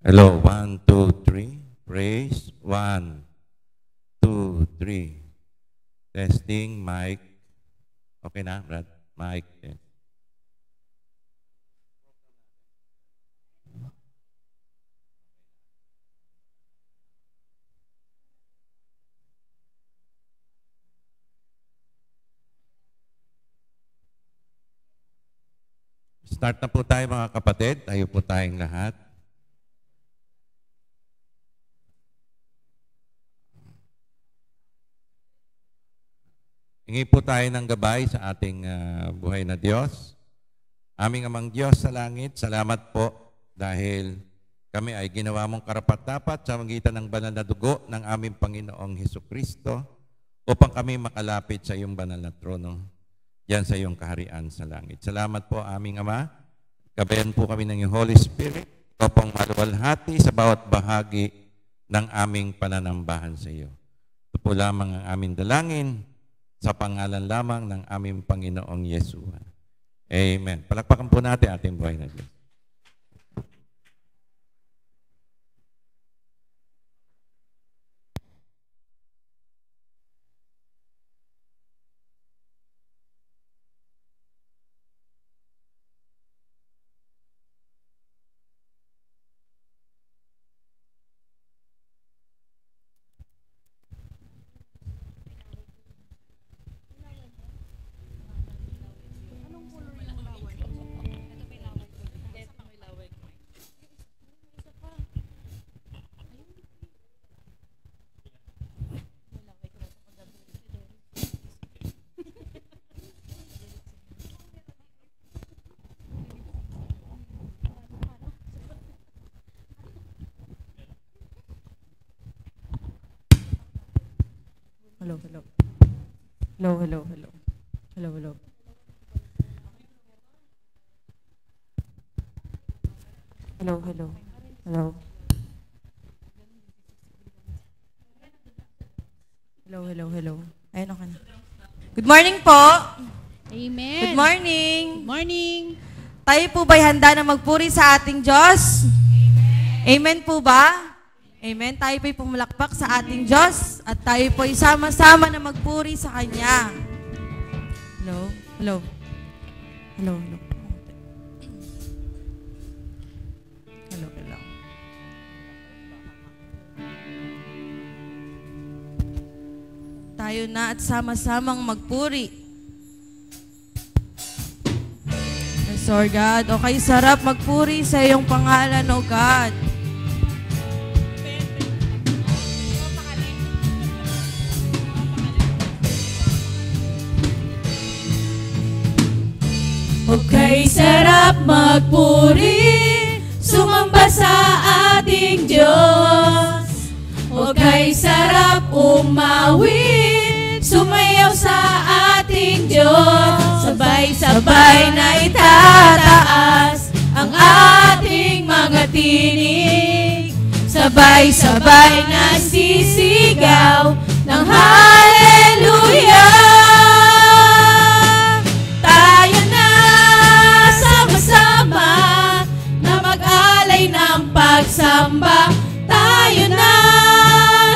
Hello, 1, 2, 3. Praise. 1, 2, 3. Testing, mic. Okay na, Brad? Mic. Yes. Start na po tayo mga kapatid. Tayo po tayong lahat. Hingi po tayo ng gabay sa ating buhay na Diyos. Aming amang Diyos sa langit, salamat po dahil kami ay ginawa mong karapat-dapat sa magitan ng banal na dugo ng aming Panginoong Hesukristo upang kami makalapit sa iyong banal na trono. Yan sa iyong kaharian sa langit. Salamat po aming Ama. Gabayan po kami ng iyong Holy Spirit. Ikaw pong maluwalhati sa bawat bahagi ng aming pananambahan sa iyo. Ito po lamang ang aming dalangin sa pangalan lamang ng aming Panginoong Yeshua. Amen. Palakpakan po natin ating buhay na Diyos. Hello, hello. Hello, hello, hello. Hello, hello. Hello, hello. Hello. Hello, hello, hello. Ayun ako na. Good morning po. Amen. Good morning. Good morning. Tayo po ba'y handa na magpuri sa ating Diyos? Amen po ba? Amen. Tayo po'y pumalakpak sa ating Diyos at tayo po'y sama-sama na magpuri sa Kanya. Hello? Hello? Hello? Hello? Hello? Hello? Tayo na at sama-samang magpuri. Yes, Lord God. O kayo sarap magpuri sa iyong pangalan, O God. Okay, sarap magpuri, sumamba sa ating Diyos. Okay, sarap umawi, sumayaw sa ating Diyos. Sabay-sabay na itataas ang ating mga tinig. Sabay-sabay na sisigaw ng Hallelujah. Pagsamba, tayo na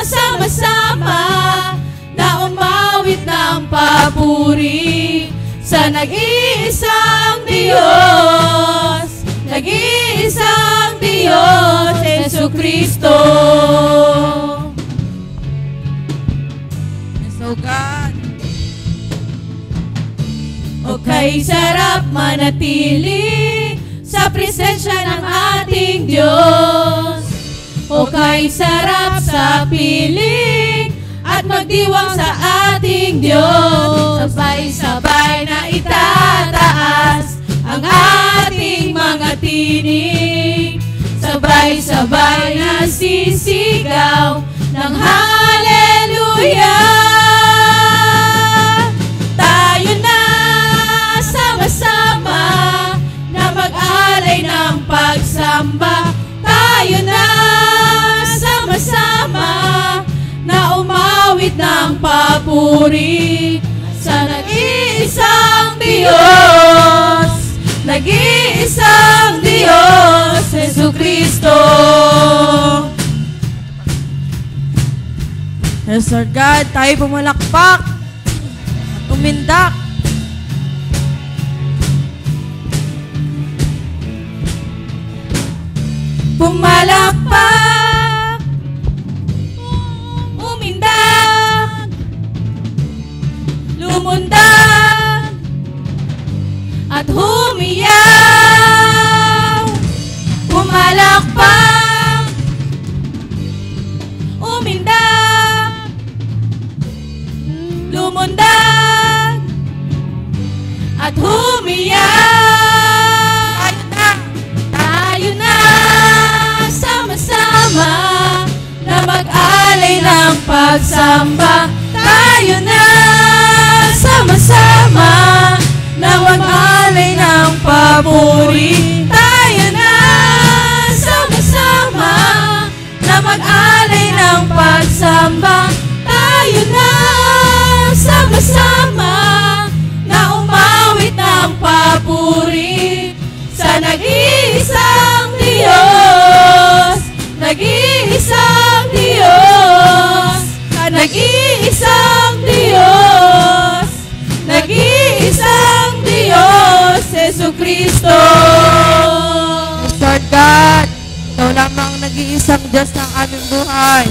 sama-sama na umawit ng papuri sa nag-iisang Diyos, nag-iisang Diyos, Jesucristo. Yes, O God. Okay, sarap manatili sa presensya ng ating Diyos. Okay, sarap sa piling at magdiwang sa ating Diyos. Sabay-sabay na itataas ang ating mga tinig. Sabay-sabay na sisigaw ng Hallelujah. Tayo na sama-sama mag-alay ng pagsamba, tayo na sama-sama na umawit ng papuri sa nag-iisang Diyos, nag-iisang Diyos, Jesucristo. Yes, Lord God, tayo pumalakpak at umindak. Pumalakpak, umindak, lumundag, at humiyaw. Pumalakpak, umindak, lumundag, at humiyaw. Tayo na sama-sama na mag-alay ng pagsamba. Tayo na sama-sama na mag-alay ng papuri. Tayo na sama-sama na mag-alay ng pagsamba. Tayo na sama-sama na umawit ng papuri sa nag-iisang Diyos, nag-iisang Diyos, sa nag-iisang Diyos, nag-iisang Diyos, Jesucristo. Lord God, ikaw lamang nag-iisang Diyos ng aming buhay.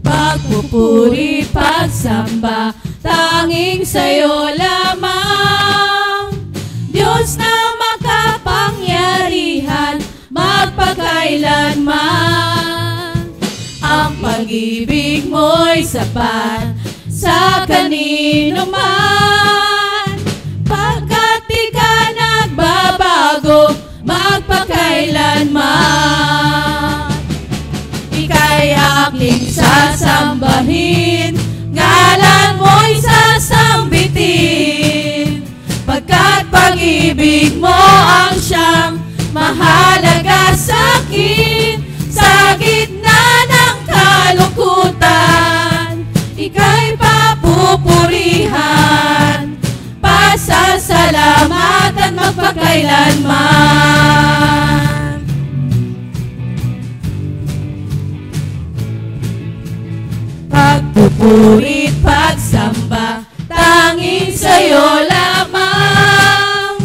Pagpupuring pagsamba. Pagpupuri, pagsamba, tanging sa'yo lamang. Diyos na makapangyarihan, magpakailanman. Ang pag-ibig mo'y sapat sa kanino man. Pagkat di ka nagbabago, magpakailanman. Ika'y aking sasambahin, ngalan mo'y sasambitin. Pagkat pag-ibig mo ang siyang mahalaga sa'kin. Sa gitna ng kalungkutan, ika'y papupurihan. Pasasalamatan magpakailanman. Pagpupuri't pagsamba, tanging sa'yo lamang.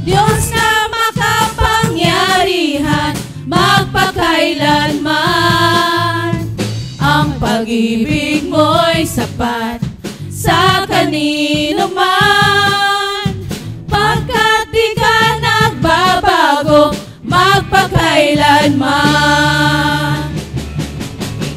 Diyos na makapangyarihan, magpakailanman. Ang pag-ibig mo'y sapat sa kanino man. Pagkat di ka nagbabago, magpakailanman.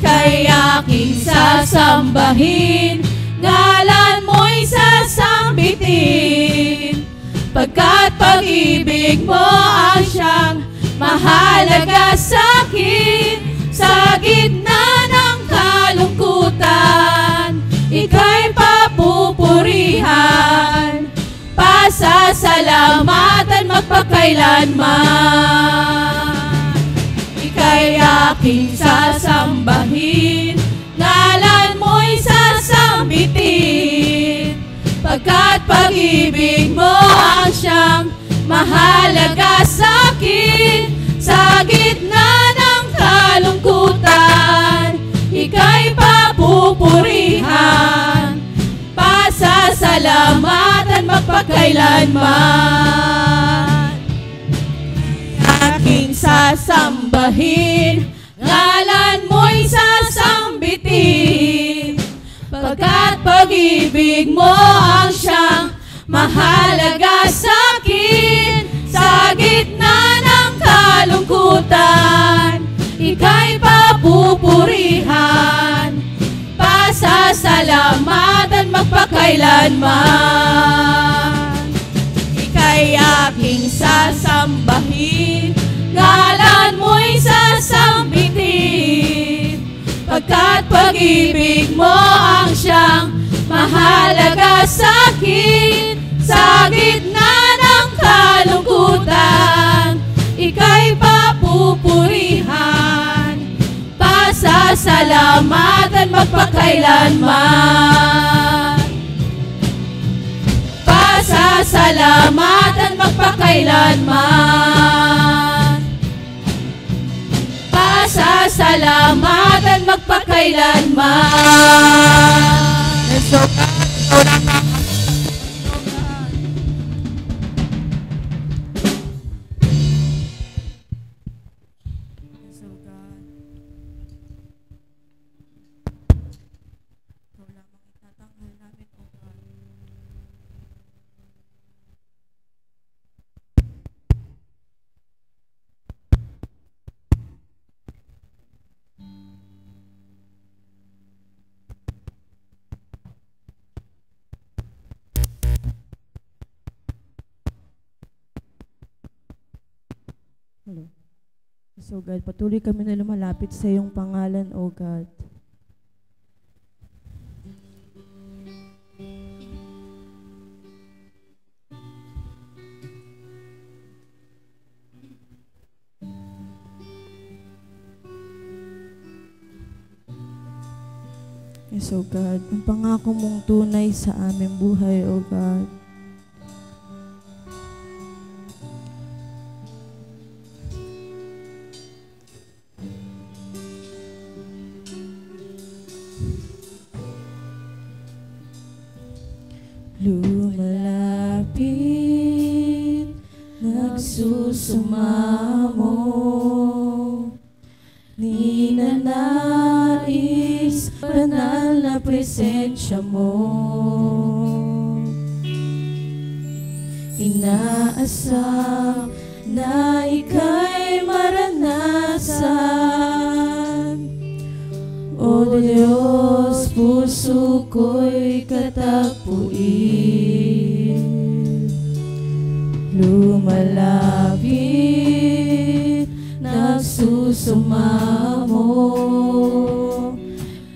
Ika'y aking sasambahin, ngalan mo'y sasambitin. Pagkat pag-ibig mo ang siyang mahalaga sa'kin. Sa gitna ng kalungkutan, ika'y papupurihan. Pasasalamatan magpakailanman. Ika'y aking sasambahin, ngalan mo'y sasambitin. Pagkat pag-ibig mo ang siyang mahalaga sa'kin. Sa gitna ng kalungkutan, ika'y papupurihan. Pasasalamatan magpakailanman. Aking sasambahin, ngalan mo'y sasambitin. Pagkat pag-ibig mo ang siyang mahalaga sa'kin. Sa gitna ng kalungkutan, ika'y papupurihan. Pasasalamatan magpakailanman. Ika'y aking sasambahin, ngalan mo'y sasambitin, pagkat pag-ibig mo ang siyang mahalaga sa'kin. Sa gitna ng kalungkutan, ika'y papupurihan, pasasalamatan magpakailanman. Pasasalamatan magpakailanman. Pasasalamatan magpakailanman. So, Hello. So God, patuloy kami na lumalapit sa iyong pangalan, O God. Yes, O God, ang pangako mong tunay sa aming buhay, O God. Lumalapit, nagsusumamo, ninanais, banal na presensya mo. Inaasam na ika'y maranasan, O Diyos, puso ko'y katagpuin. Lumalapit, nagsusumamo,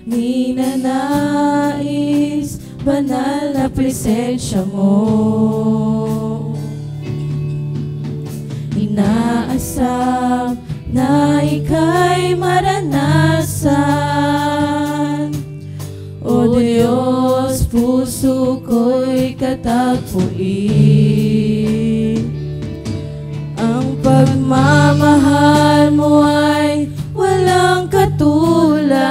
ninanais, banal na presensya mo. Inaasam na ika'y maranasan, O Diyos, puso ko'y katagpuin. Ang pagmamahal mo ay walang katulad,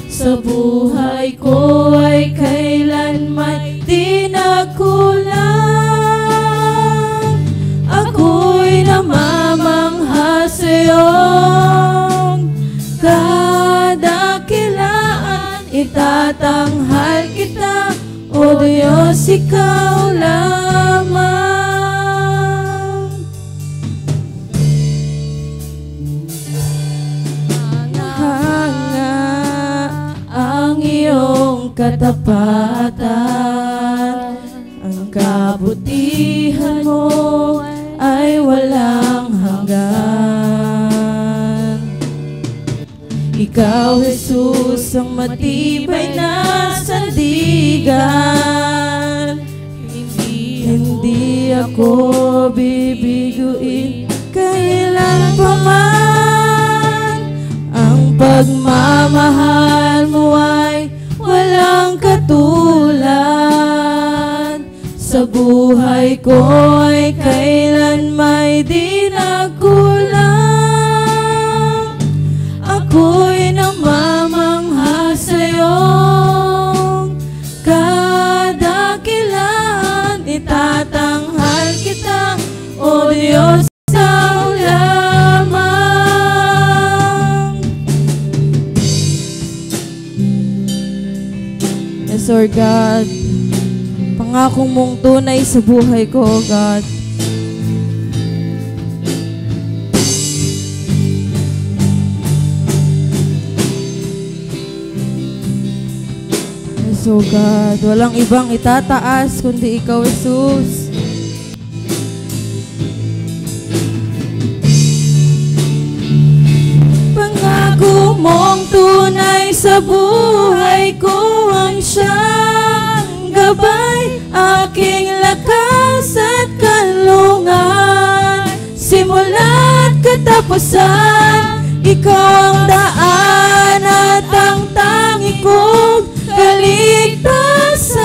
sa buhay ko ay kailanman di nagkulang. Ako'y namamangha sa'yong kadakilaan, itatanghal kita, O Diyos, ikaw lamang. Hanga ang iyong katapatan, ang kabutihan mo ay walang hanggan. Ikaw, Jesus, ang matibay na sandigan. Hindi ako bibiguin kailan pa man. Ang pagmamahal mo ay walang katulad, sa buhay ko ay kailan may di nagkulang. Ako'y namamangha sa'yong kadakilaan, itatanghal kita, O Diyos, ikaw lamang. Yes, Lord God, pangako mong tunay sa buhay ko, O God. Yes, O God, walang ibang itataas kundi ikaw, Jesus. sa buhay ko ang siyang gabay, aking lakas at kanlungan. Simula't katapusan, ikaw ang daan at ang tangi kong kaligtasan.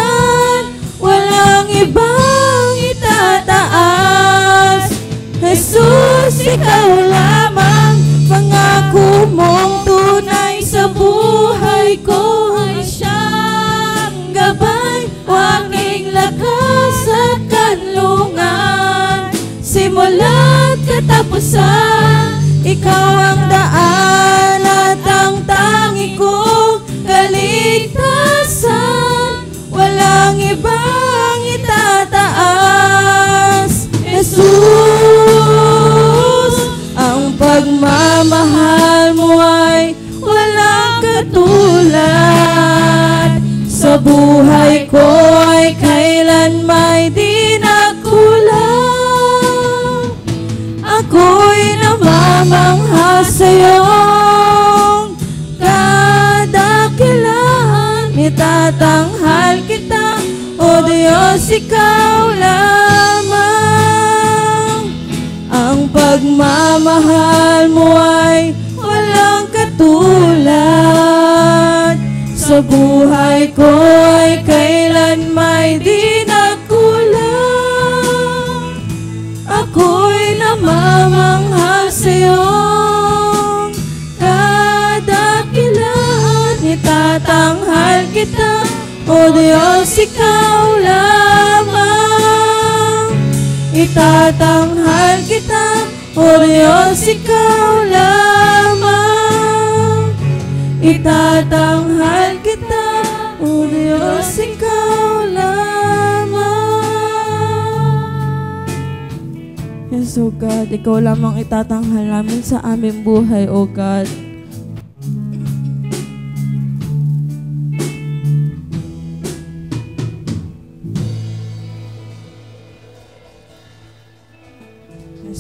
Walang ibang itataas, Jesus, ikaw lamang. Pangako mong tunay sa buhay ko ay siyang gabay, aking lakas at kanlungan. Simula't katapusan, ikaw ang daan at ang tangi kong kaligtasan. Walang ibang itataas, Jesus. Ang pagmamahal mo ay walang katulad. Sa buhay ko ay kailan may di nakulang. Ako'y namamangha sa'yong kadakilaan. Itatanghal kita, O Diyos, ikaw lamang. Ang pagmamahal mo ay walang katulad. Sa buhay ko ay kailan may di nakulang. Ako'y namamangha sa'yong kadakilaan. Itatanghal kita, O Diyos, ikaw lamang. Itatanghal kita, O Diyos, ikaw lamang. Itatanghal kita, O Diyos, ikaw lamang. Yes, O God, ikaw lamang itatanghal namin sa aming buhay, O God.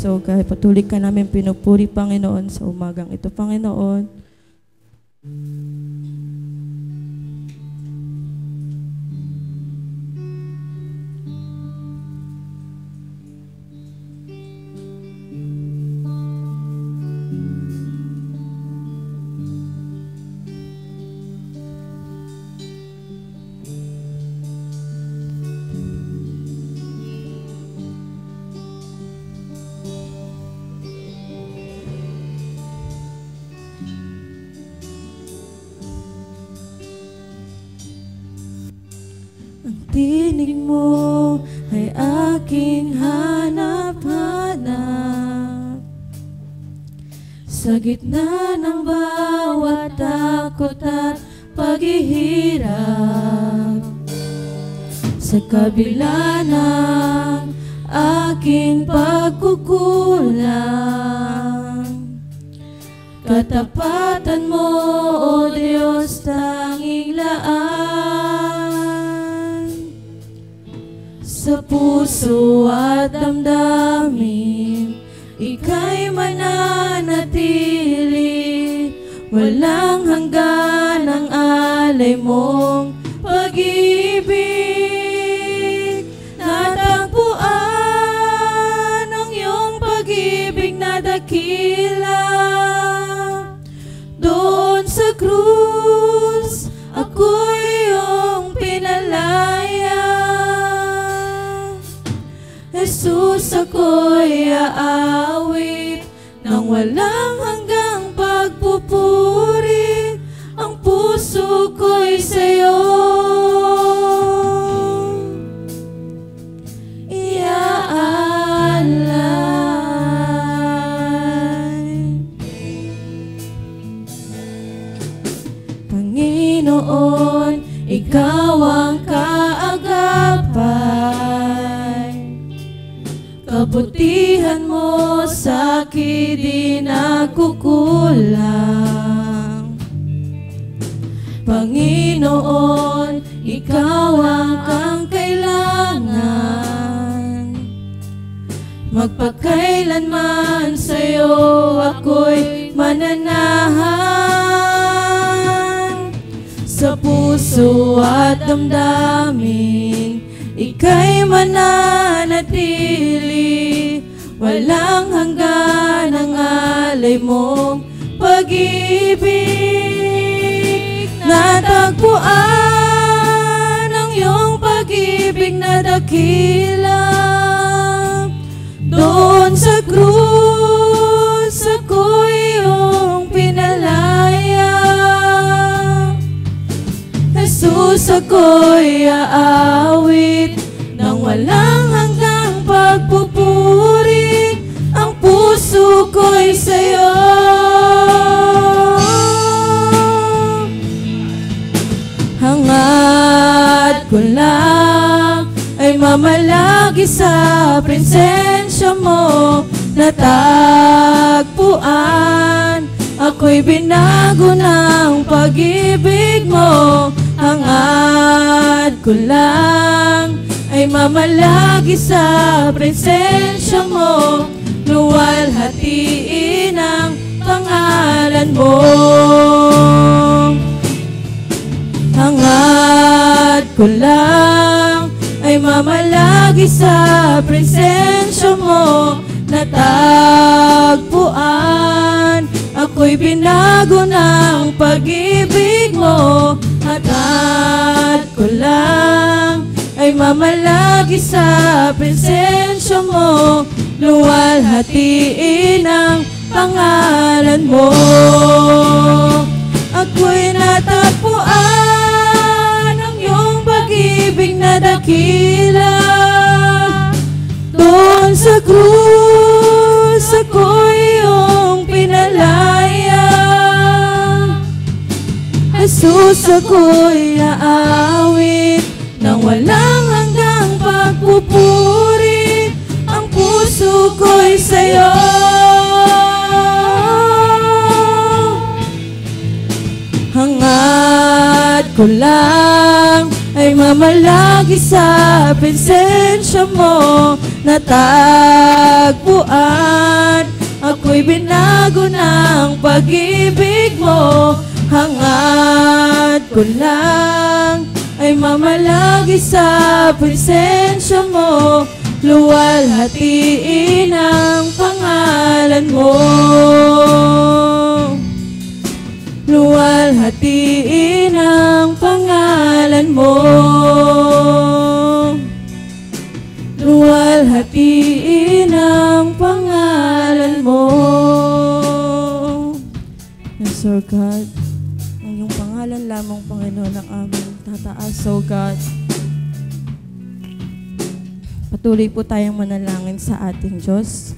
So, God, patuloy ka namin pinupuri, Panginoon, sa umagang ito, Panginoon. Tinig mo ay aking hanap-hanap. Sa gitna ng bawat takot at paghihirap, sa kabila ng aking pagkukulang, katapatan mo, O Diyos, tanging laan. Sa puso at damdamin, ika'y mananatili. Walang hanggan ang alay mong pag-ibig. Natagpuan ang iyong pag-ibig na dakila. Doon sa krus, ako'y iyong pinalaya. Jesus, ako'y aawit ng walang hanggang pagpupuri. Ang puso ko'y sa'yo iaalay. Panginoon, ikaw ang kaagapay. Kabutihan mo sa'kin di nakukulang. Panginoon, ikaw ang kailangan. Magpakailanman sa'yo ako'y mananahan. puso at damdamin, ika'y mananatili. Walang hanggan ang alay mong pag-ibig. Natagpuan ang iyong pag-ibig na dakila. Doon sa krus, ako'y iyong pinalaya. Jesus, ako'y aawit ng walang hanggang pagpupuri. Ang puso ko'y sa'yo. Hangad ko lang ay mamalagi sa presensya mo. Natagpuan, ako'y binago ng pag-ibig mo. Hangad ko lang ay mamalagi sa presensya mo. Luwalhatiin ang pangalan mo. Hangad ko lang ay mamalagi sa presensya mo. Natagpuan, ako'y binago ng pag-ibig mo. Hangad ko lang ay mamalagi sa presensya mo. Luwalhatiin ang pangalan mo. Ako'y natagpuan ang iyong pag-ibig na dakila. Doon sa krus, ako'y iyong pinalaya. Jesus, ako'y aawit ng walang hanggang pagpupuri. Ang puso ko'y sa'yo. Hangad ko lang ay mamalagi sa presensya mo. Natagpuan, ako'y binago ng pag-ibig mo. Hangad ko lang ay mamalagi sa presensya mo. Luwalhatiin ang pangalan mo. Luwalhatiin ang pangalan mo. Luwalhatiin ang pangalan mo. Yes, Lord God, ang iyong pangalan lamang, Panginoon, ang aming tataas, O God. Patuloy po tayong manalangin sa ating Diyos.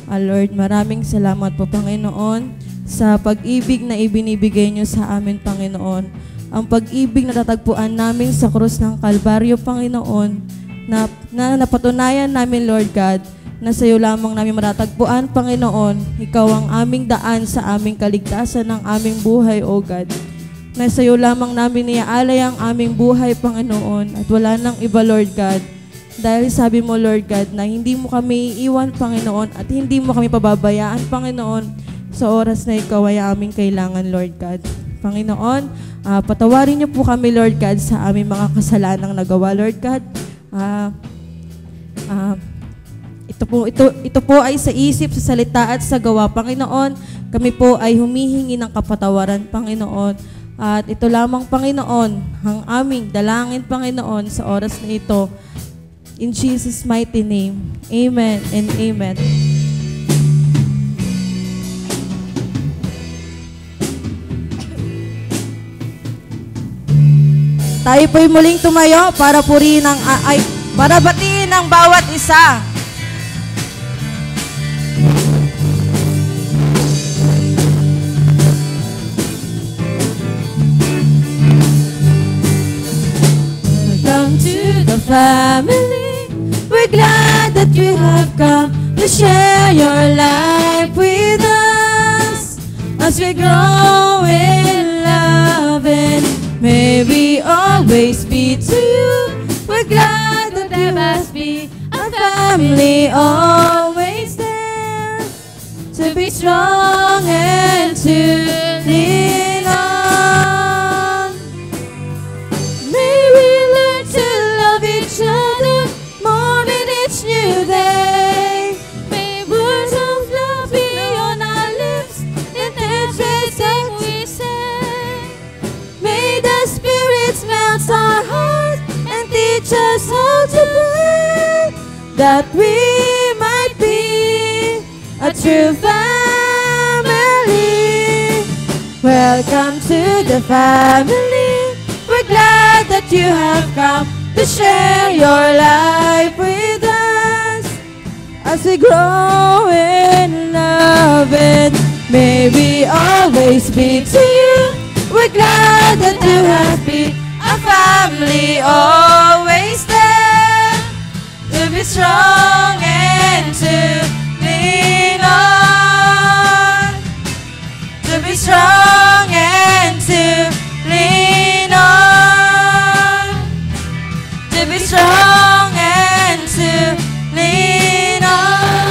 Lord, maraming salamat po, Panginoon, sa pag-ibig na ibinibigay niyo sa amin, Panginoon. Ang pag-ibig na tatagpuan namin sa krus ng Kalbaryo, Panginoon, na napatunayan namin, Lord God, na sa iyo lamang namin matatagpuan, Panginoon. Ikaw ang aming daan sa aming kaligtasan ng aming buhay, O God. Na sa iyo lamang namin iaalay ang aming buhay, Panginoon, at wala nang iba, Lord God. Dahil sabi mo, Lord God, na hindi mo kami iiwan, Panginoon, at hindi mo kami pababayaan, Panginoon, sa oras na ikaw ay aming kailangan, Lord God. Panginoon, patawarin niyo po kami, Lord God, sa aming mga kasalanang nagawa, Lord God. Ito po ay sa isip, sa salita at sa gawa, Panginoon. Kami po ay humihingi ng kapatawaran, Panginoon. At ito lamang, Panginoon, ang aming dalangin, Panginoon, sa oras na ito. In Jesus' mighty name, amen and amen. Tayo po'y muling tumayo para purihin para batiin ang bawat isa. Welcome to the family. We're glad that you have come to share your life with us as we grow in love, and may we always be to you. We're glad that there must be a family always there to be strong and to lean on. that we might be a true family. Welcome to the family. We're glad that you have come to share your life with us. As we grow in love and may we always be to you. We're glad that you have been a family, always there to be strong and to lean on. To be strong and to lean on. To be strong and to lean on.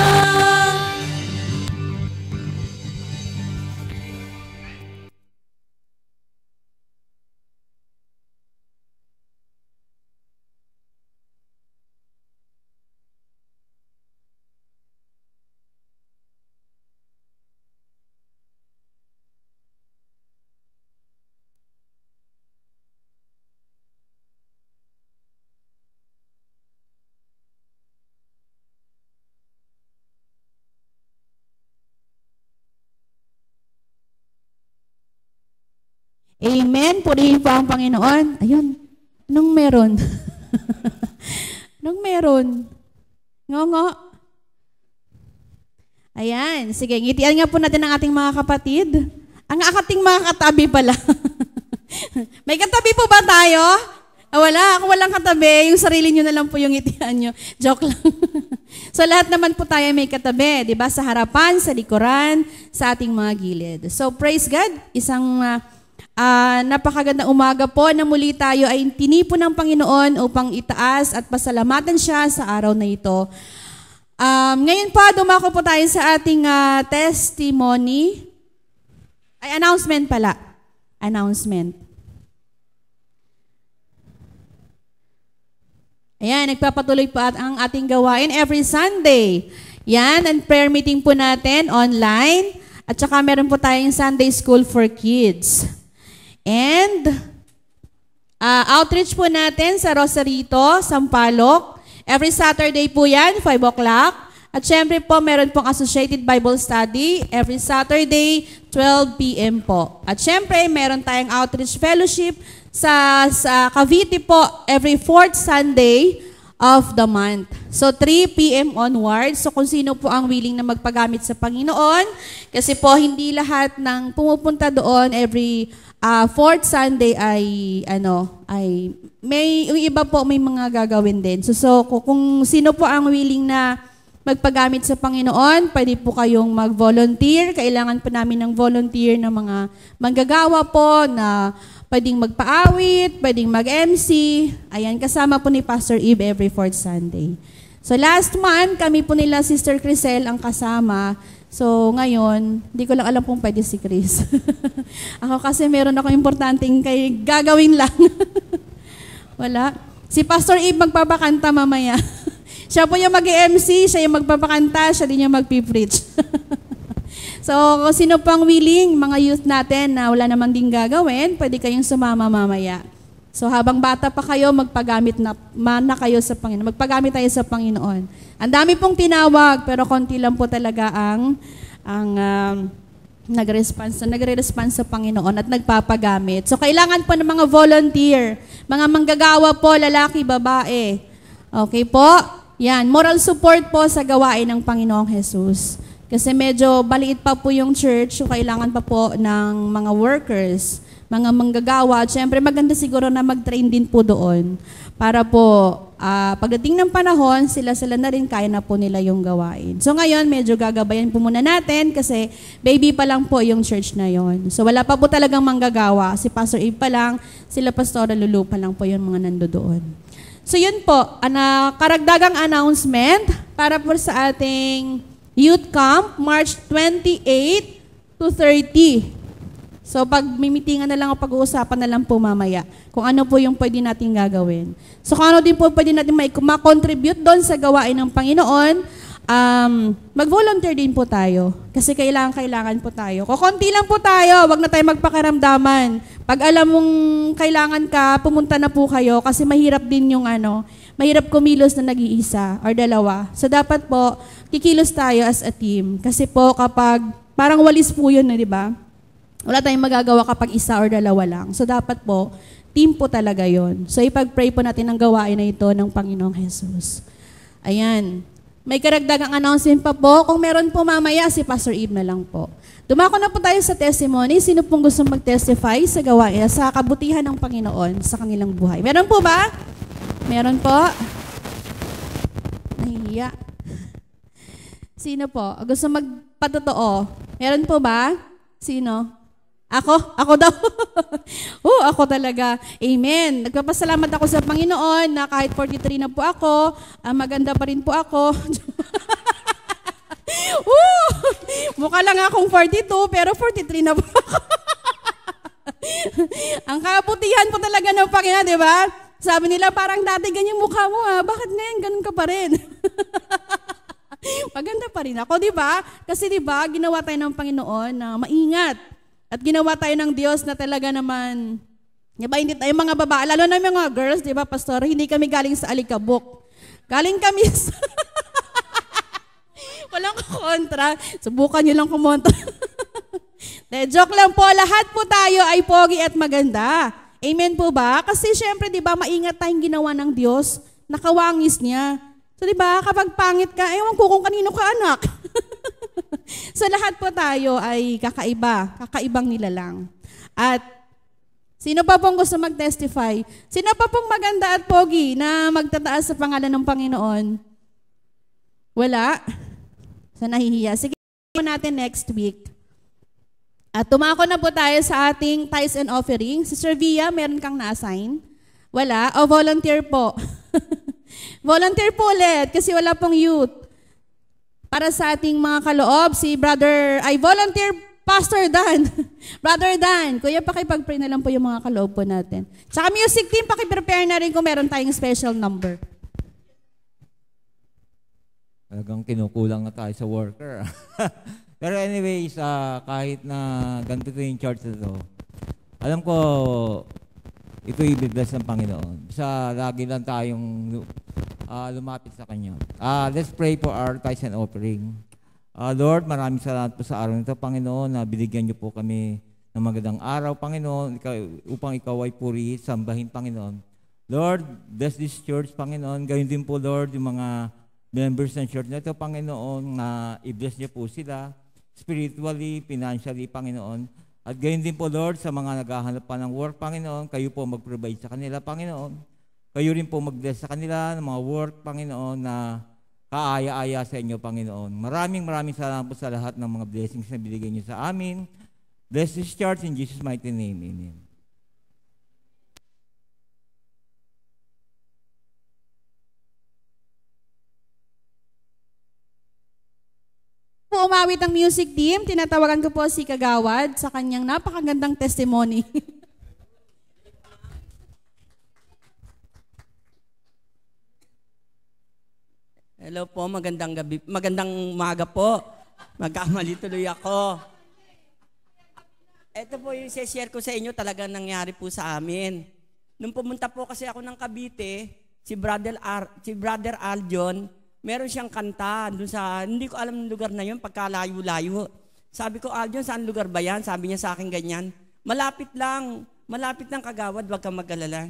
Amen. Purihin po ang Panginoon. Ayun. Anong meron? Anong meron? Ngongo. Ayan. Sige, ngitian nga po natin ang ating mga kapatid. Ang ating mga katabi pala. May katabi po ba tayo? Wala. Ako walang katabi. Yung sarili nyo na lang po yung ngitian nyo. Joke lang. So lahat naman po tayo may katabi. Diba? Sa harapan, sa likuran, sa ating mga gilid. So praise God. Isang napakagandang umaga po na muli tayo ay tinipon ng Panginoon upang itaas at pasalamatan siya sa araw na ito. Ngayon po, dumako po tayo sa ating testimony. Ay, announcement pala. Announcement. Ayan, nagpapatuloy po ang ating gawain every Sunday. Yan, ang prayer meeting po natin online. At saka meron po tayong Sunday School for Kids. And outreach po natin sa Rosarito, Sampaloc. Every Saturday po yan, 5 o'clock. At syempre po, meron pong Associated Bible Study every Saturday, 12 p.m. po. At syempre, meron tayong outreach fellowship sa Cavite po every 4th Sunday of the month. So 3 p.m. onwards. So kung sino po ang willing na magpagamit sa Panginoon, kasi po hindi lahat ng pumupunta doon every 4th Sunday ay may yung iba po may mga gagawin din. So kung sino po ang willing na magpagamit sa Panginoon, pwede po kayong mag-volunteer. Kailangan po namin ng volunteer na mga manggagawa po na pwedeng magpaawit, pwedeng mag-MC. Ayan, kasama po ni Pastor Eve every 4th Sunday. So last month, kami po nila Sister Crisel ang kasama. So ngayon, hindi ko lang alam kung pwede si Chris. Ako kasi meron ako importanteng gagawin lang. Wala. Si Pastor Eve magpapakanta mamaya. Siya po yung mag-MC, siya yung magpapakanta, siya din yung mag-preach. So, kung sino pang willing, mga youth natin na wala namang ding gagawin, pwede kayong sumama mamaya. So, habang bata pa kayo, magpagamit na kayo sa Panginoon. Magpagamit tayo sa Panginoon. Ang dami pong tinawag, pero konti lang po talaga ang nagre-response sa Panginoon at nagpapagamit. So, kailangan po ng mga volunteer, mga manggagawa po, lalaki, babae. Okay po? Yan, moral support po sa gawain ng Panginoong Jesus. Kasi medyo baliit pa po yung church, so kailangan pa po ng mga workers, mga manggagawa. At syempre maganda siguro na mag-train din po doon para po pagdating ng panahon, sila na rin kaya na po nila yung gawain. So ngayon, medyo gagabayan po muna natin kasi baby pa lang po yung church na yon. So wala pa po talagang manggagawa. Si Pastor Eve pa lang, sila Pastora Lulu pa lang po yung mga nandoon. So yun po, karagdagang announcement para po sa ating Youth Camp, March 28 to 30. So pag mimitingan na lang o pag-uusapan na lang po mamaya kung ano po yung pwede natin gagawin. So kung ano din po pwede natin ma-contribute doon sa gawain ng Panginoon, mag-volunteer din po tayo. Kasi kailangan po tayo. Kukunti lang po tayo, wag na tayo magpakiramdaman. Pag alam mong kailangan ka, pumunta na po kayo kasi mahirap din yung mahirap kumilos na nag-iisa or dalawa. So dapat po, kikilos tayo as a team. Kasi po kapag, parang walis po yun, di ba? Wala tayong magagawa kapag isa or dalawa lang. So dapat po, team po talaga yon. So ipag-pray po natin ang gawain na ito ng Panginoong Jesus. Ayan. May karagdagang announcement pa po. Kung meron po mamaya, si Pastor Eve na lang po. Dumako na po tayo sa testimony. Sino pong gusto mag-testify sa gawain, sa kabutihan ng Panginoon sa kanilang buhay? Meron po ba? Meron po? Nahihiya. Sino po? Gusto magpatotoo? Meron po ba? Sino? Ako? Ako daw. Ako talaga. Amen. Nagpapasalamat ako sa Panginoon na kahit 43 na po ako, maganda pa rin po ako. Mukha lang akong 42, pero 43 na po ako. Ang kabutihan po talaga ng Panginoon, di ba? Sabi nila, parang dati ganyan mukha mo bakit ngayon ganun ka pa rin? Maganda pa rin ako, di ba? Kasi di ba, ginawa tayo ng Panginoon na maingat. At ginawa tayo ng Diyos na talaga naman, di ba, hindi tayo mga babae, lalo na mga girls, di ba, Pastor, hindi kami galing sa alikabok. Galing kami sa... Walang kontra. Subukan nyo lang kumontra. Joke lang po, lahat po tayo ay pogi at maganda. Amen po ba? Kasi syempre, di ba, maingat tayong ginawa ng Diyos, nakawangis niya. So, di ba, kapag pangit ka, ewan ko kung kanino ka anak. So, lahat po tayo ay kakaiba, kakaibang nilalang. At, sino pa pong gusto mag-testify? Sino pa pong maganda at pogi na magtataas sa pangalan ng Panginoon? Wala? So, nahihiya. Sige po natin next week. At tumako na po tayo sa ating tithes and offering. Sister Via, meron kang na-assign? Wala? O volunteer po? Volunteer po ulit kasi wala pong youth. Para sa ating mga kaloob, si volunteer Pastor Dan. Brother Dan, kuya, pakipag-pray na lang po yung mga kaloob po natin. Tsaka music team, pakiprepare na rin kung meron tayong special number. Talagang kinukulang na tayo sa worker. Pero anyways, kahit na ganito yung church na to, alam ko, ito i-bless ng Panginoon. Basta lagi lang tayong lumapit sa Kanya. Let's pray for our tithes and offering. Lord, maraming salamat po sa araw nito, Panginoon, na binigyan niyo po kami ng magandang araw, Panginoon, upang ikaw ay puri, sambahin, Panginoon. Lord, bless this church, Panginoon. Gayun din po, Lord, yung mga members ng church na ito, Panginoon, na i-bless niyo po sila spiritually, financially, Panginoon. At gayon din po, Lord, sa mga naghahanap pa ng work, Panginoon, kayo po mag-provide sa kanila, Panginoon. Kayo rin po mag-bless sa kanila ng mga work, Panginoon, na kaaya-aya sa inyo, Panginoon. Maraming salamat po sa lahat ng mga blessings na binigay niyo sa amin. Bless this church in Jesus' mighty name. Amen. Umawit ang music team, tinatawagan ko po si Kagawad sa kanyang napakagandang testimony. Hello po, magandang gabi, magandang umaga po. Magkamali tuloy ako. Ito po yung share ko sa inyo, talagang nangyari po sa amin. Nung pumunta po kasi ako ng Cavite, si Brother Aljon, meron siyang kanta doon sa, hindi ko alam ng lugar na yun, pagkalayo-layo. Sabi ko, Aljon, saan lugar ba yan? Sabi niya sa akin ganyan. Malapit lang Kagawad, wag kang mag-alala.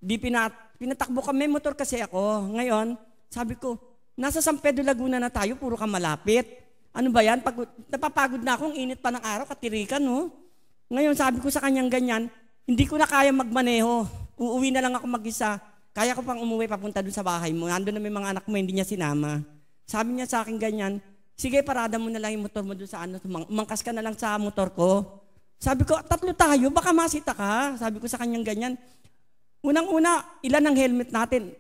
Pinatakbo kami, motor kasi ako. Ngayon, sabi ko, nasa San Pedro Laguna na tayo, puro ka malapit. Ano ba yan? Napapagod na akong init pa ng araw, katirikan, no? Ngayon, sabi ko sa kanyang ganyan, hindi ko na kaya magmaneho. Uuwi na lang ako mag-isa. Kaya ko pang umuwi papunta doon sa bahay mo. Nandun na may mga anak mo, hindi niya sinama. Sabi niya sa akin ganyan, sige, parada mo na lang yung motor mo doon sa ano, umangkas ka na lang sa motor ko. Sabi ko, 3 tayo, baka masita ka. Sabi ko sa kanyang ganyan, unang-una, ilan ang helmet natin?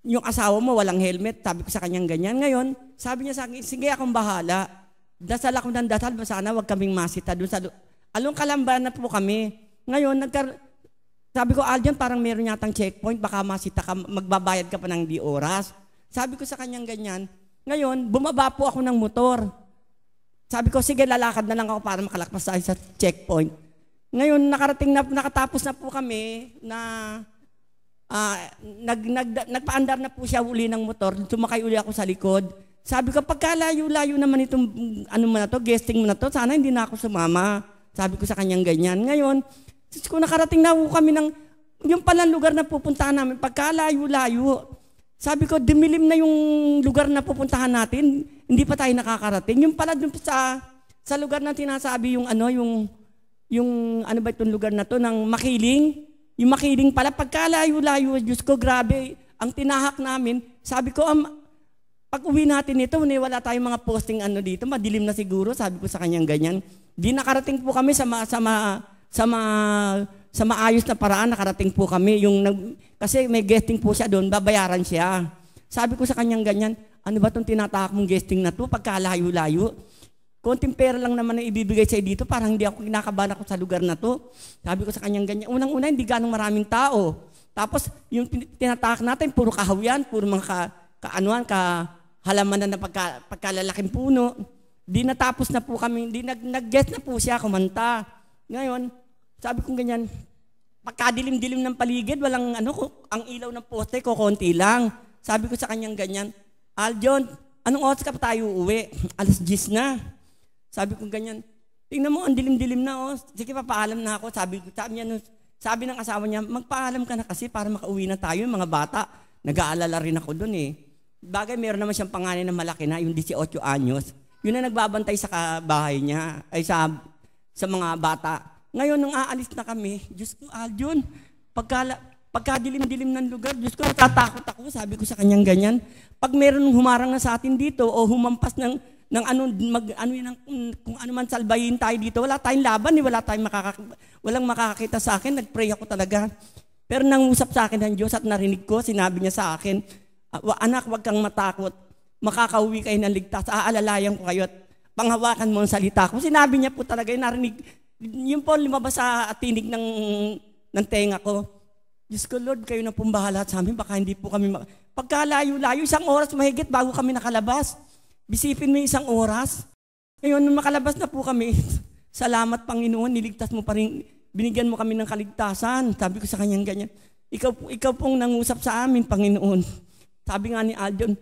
Yung asawa mo, walang helmet. Sabi ko sa kanyang ganyan. Ngayon, sabi niya sa akin, sige, akong bahala. Dasal ako ng dasal, sana wag kaming masita doon sa... Along Kalamban na po kami. Ngayon, sabi ko, Aljon, parang meron yatang checkpoint, baka masita ka, magbabayad ka pa ng di oras. Sabi ko sa kanyang ganyan. Ngayon, bumaba po ako ng motor. Sabi ko, sige, lalakad na lang ako para makalakpas tayo sa checkpoint. Ngayon, nakatapos na po kami na nagpaandar na po siya uli ng motor, sumakay uli ako sa likod. Sabi ko, pagkalayo-layo naman itong ano mo na to, guesting mo na to, sana hindi na ako sumama. Sabi ko sa kanyang ganyan. Ngayon, kung nakarating na po kami ng, yung palang lugar na pupuntahan namin, pagkalayo-layo, sabi ko, dumilim na yung lugar na pupuntahan natin, hindi pa tayo nakakarating. Yung pala dun sa lugar na tinasabi yung ano, yung ano ba itong lugar na to, ng Makiling. Yung Makiling pala, pagkalayo-layo, Diyos ko, grabe, ang tinahak namin, sabi ko, pag uwi natin ito, wala tayong mga posting ano dito, madilim na siguro, sabi ko sa kanyang ganyan. Di nakarating po kami sa maayos na paraan, nakarating po kami. Kasi may guesting po siya doon, babayaran siya. Sabi ko sa kanyang ganyan, ano ba itong tinatahak mong guesting na to, pagkalayo-layo? Konting pera lang naman ang ibibigay sa'yo dito, parang hindi ako kinakabahan ako sa lugar na to. Sabi ko sa kanyang ganyan, unang-una, hindi ganong maraming tao. Tapos, yung tinatahak natin, puro kahawian, puro mga halaman na pagkalalaking puno. Di natapos na po kami, nag-guest na po siya, kumanta. Ngayon, sabi kong ganyan, pagkadilim-dilim ng paligid, walang ang ilaw ng poste ko, konti lang. Sabi ko sa kanyang ganyan, Aljon, anong oras ka pa tayo uuwi? 10:00 na. Sabi kong ganyan, tingnan mo, ang dilim-dilim na, oh. Sige, papaalam na ako. Sabi ng asawa niya, magpaalam ka na kasi para makauwi na tayo, yung mga bata. Nag-aalala rin ako dun eh. Bagay, meron naman siyang panganay na malaki na, yung 18 anyos. Yun na nagbabantay sa bahay niya, ay sa mga bata. Ngayon, nung aalis na kami, Diyos ko, Aljon, pagkadilim-dilim ng lugar, Diyos ko, natatakot ako, sabi ko sa kanyang ganyan. Pag meron humarang na sa atin dito, o humampas kung ano man salbayin tayo dito, wala tayong laban, walang makakakita sa akin, nagpray ako talaga. Pero nangusap sa akin ng Diyos at narinig ko, sinabi niya sa akin, anak, huwag kang matakot. Makakauwi kayo ng ligtas. Aalalayan ko kayo at panghawakan mo ang salita ko. Sinabi niya po talaga, narinig. Yun po, lumabas sa tinig ng tenga ko. Diyos ko, Lord, kayo na pong bahala sa amin. Baka hindi po kami pagkalayo-layo, 1 oras mahigit bago kami nakalabas. Bisipin mo 1 oras. Ngayon, nung makalabas na po kami, salamat Panginoon, niligtas mo pa rin, binigyan mo kami ng kaligtasan. Sabi ko sa kanyang ganyan, ikaw pong nangusap sa amin, Panginoon. Sabi nga ni Aljon,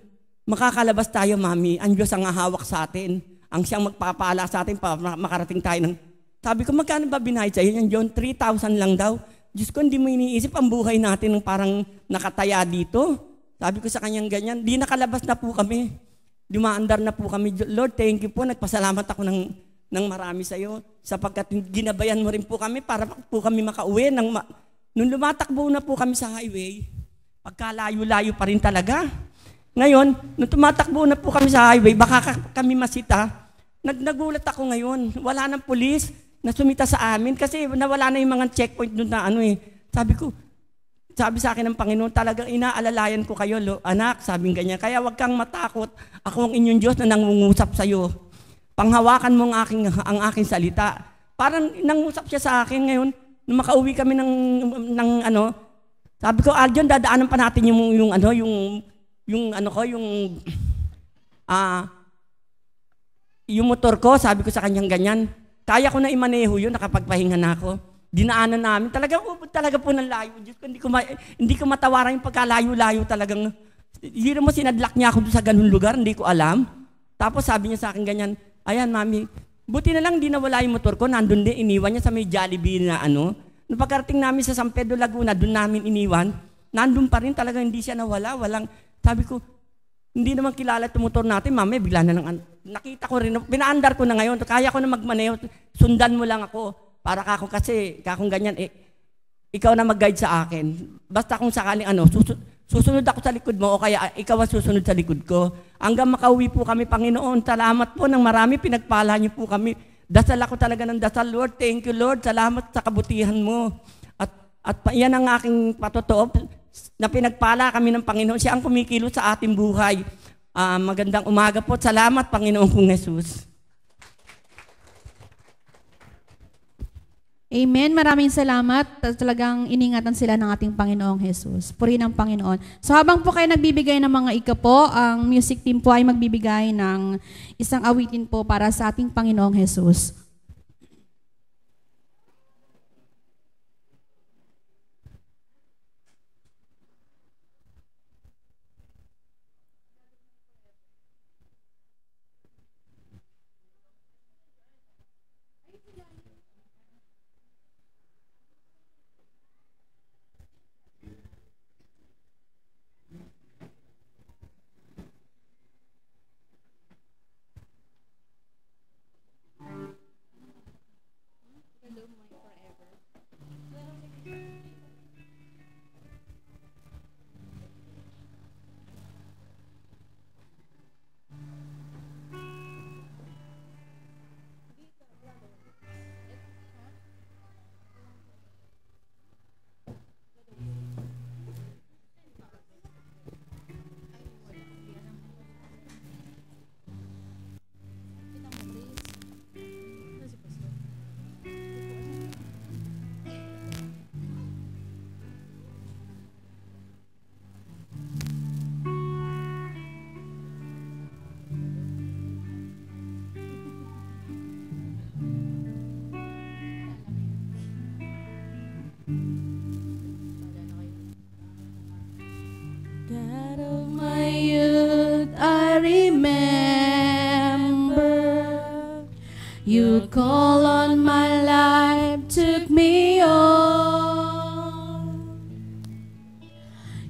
makakalabas tayo, Mami. Ang Diyos ang hahawak sa atin. Ang siyang magpapala sa atin para makarating tayo ng... Sabi ko, magkano ba binayad sa'yo? Yan, John, 3,000 lang daw. Diyos ko, hindi mo iniisip ang buhay natin ng parang nakataya dito. Sabi ko sa kanyang ganyan, di nakalabas na po kami. Dumaandar na po kami. Lord, thank you po. Nagpasalamat ako ng marami sa'yo. Sapagkat ginabayan mo rin po kami para po kami makauwi. Nung lumatakbo na po kami sa highway, pagkalayo-layo pa rin talaga. Ngayon, nung tumatakbo na po kami sa highway, baka kami masita, nagulat ako ngayon. Wala nang pulis na sumita sa amin kasi nawala na yung mga checkpoint doon na sabi sa akin ng Panginoon, talagang inaalalayan ko kayo, anak, sabing ganyan. Kaya wag kang matakot, ako ang inyong Diyos na nangungusap sa iyo. Panghawakan mo ang aking salita. Parang nangusap siya sa akin ngayon, nung makauwi kami sabi ko, Aljon, dadaanan pa natin yung motor ko, sabi ko sa kanyang ganyan. Kaya ko na imaneho yun, nakapagpahinga na ako. Dinaanan namin. Talaga po ng layo. Diyos ko, hindi ko matawaran yung pagkalayo-layo talagang. Hindi mo sinadlak niya ako sa ganun lugar, hindi ko alam. Tapos sabi niya sa akin ganyan, ayan, Mami, buti na lang di nawala yung motor ko, nandun din, iniwan niya sa may Jollibee na Nung pagkarating namin sa San Pedro, Laguna, doon namin iniwan, nandun pa rin talaga, hindi siya nawala. Sabi ko, hindi naman kilala itong motor natin, Mami, bigla na lang, nakita ko rin, pinaandar ko na ngayon, kaya ko na magmaneho, sundan mo lang ako, para kakong ganyan, ikaw na mag-guide sa akin. Basta kung sakaling susunod ako sa likod mo, o kaya ikaw ang susunod sa likod ko. Hanggang makauwi po kami, Panginoon, salamat po ng marami, pinagpala niyo po kami. Dasal ako talaga ng dasal, Lord. Thank you, Lord. Salamat sa kabutihan mo. At yan ang aking patotoo na pinagpala kami ng Panginoon. Siya ang kumikilos sa ating buhay. Magandang umaga po. Salamat, Panginoon kong Jesus. Amen. Maraming salamat. Talagang iningatan sila ng ating Panginoong Jesus. Purihin ang Panginoon. So habang po kayo nagbibigay ng mga ikapo, ang music team po ay magbibigay ng isang awitin po para sa ating Panginoong Jesus. You call on my life, took me on.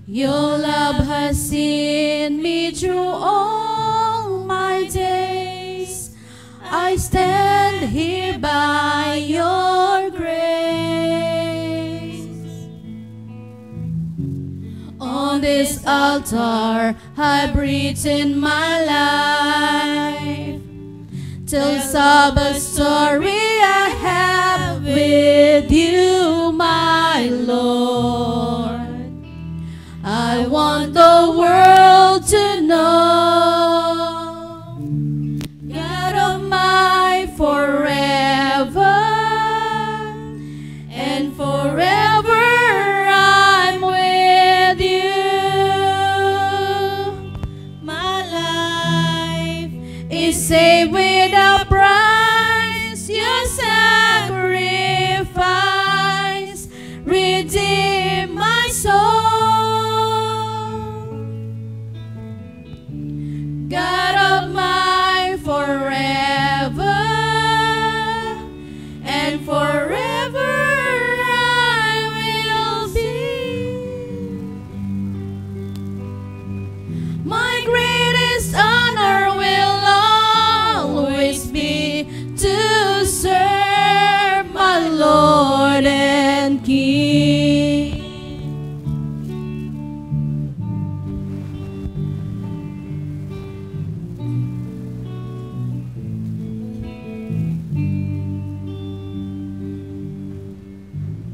Your love has seen me through all my days. I stand here by your grace. On this altar, I breathe in my life. Tells of a story I have with you, my Lord. I want the world to know God of my forever, and forever I'm with you. My life is saved with a price. Your sacrifice redeemed my soul. God of my forever, and forever I will be. My greatest honor will always be to serve my Lord and King.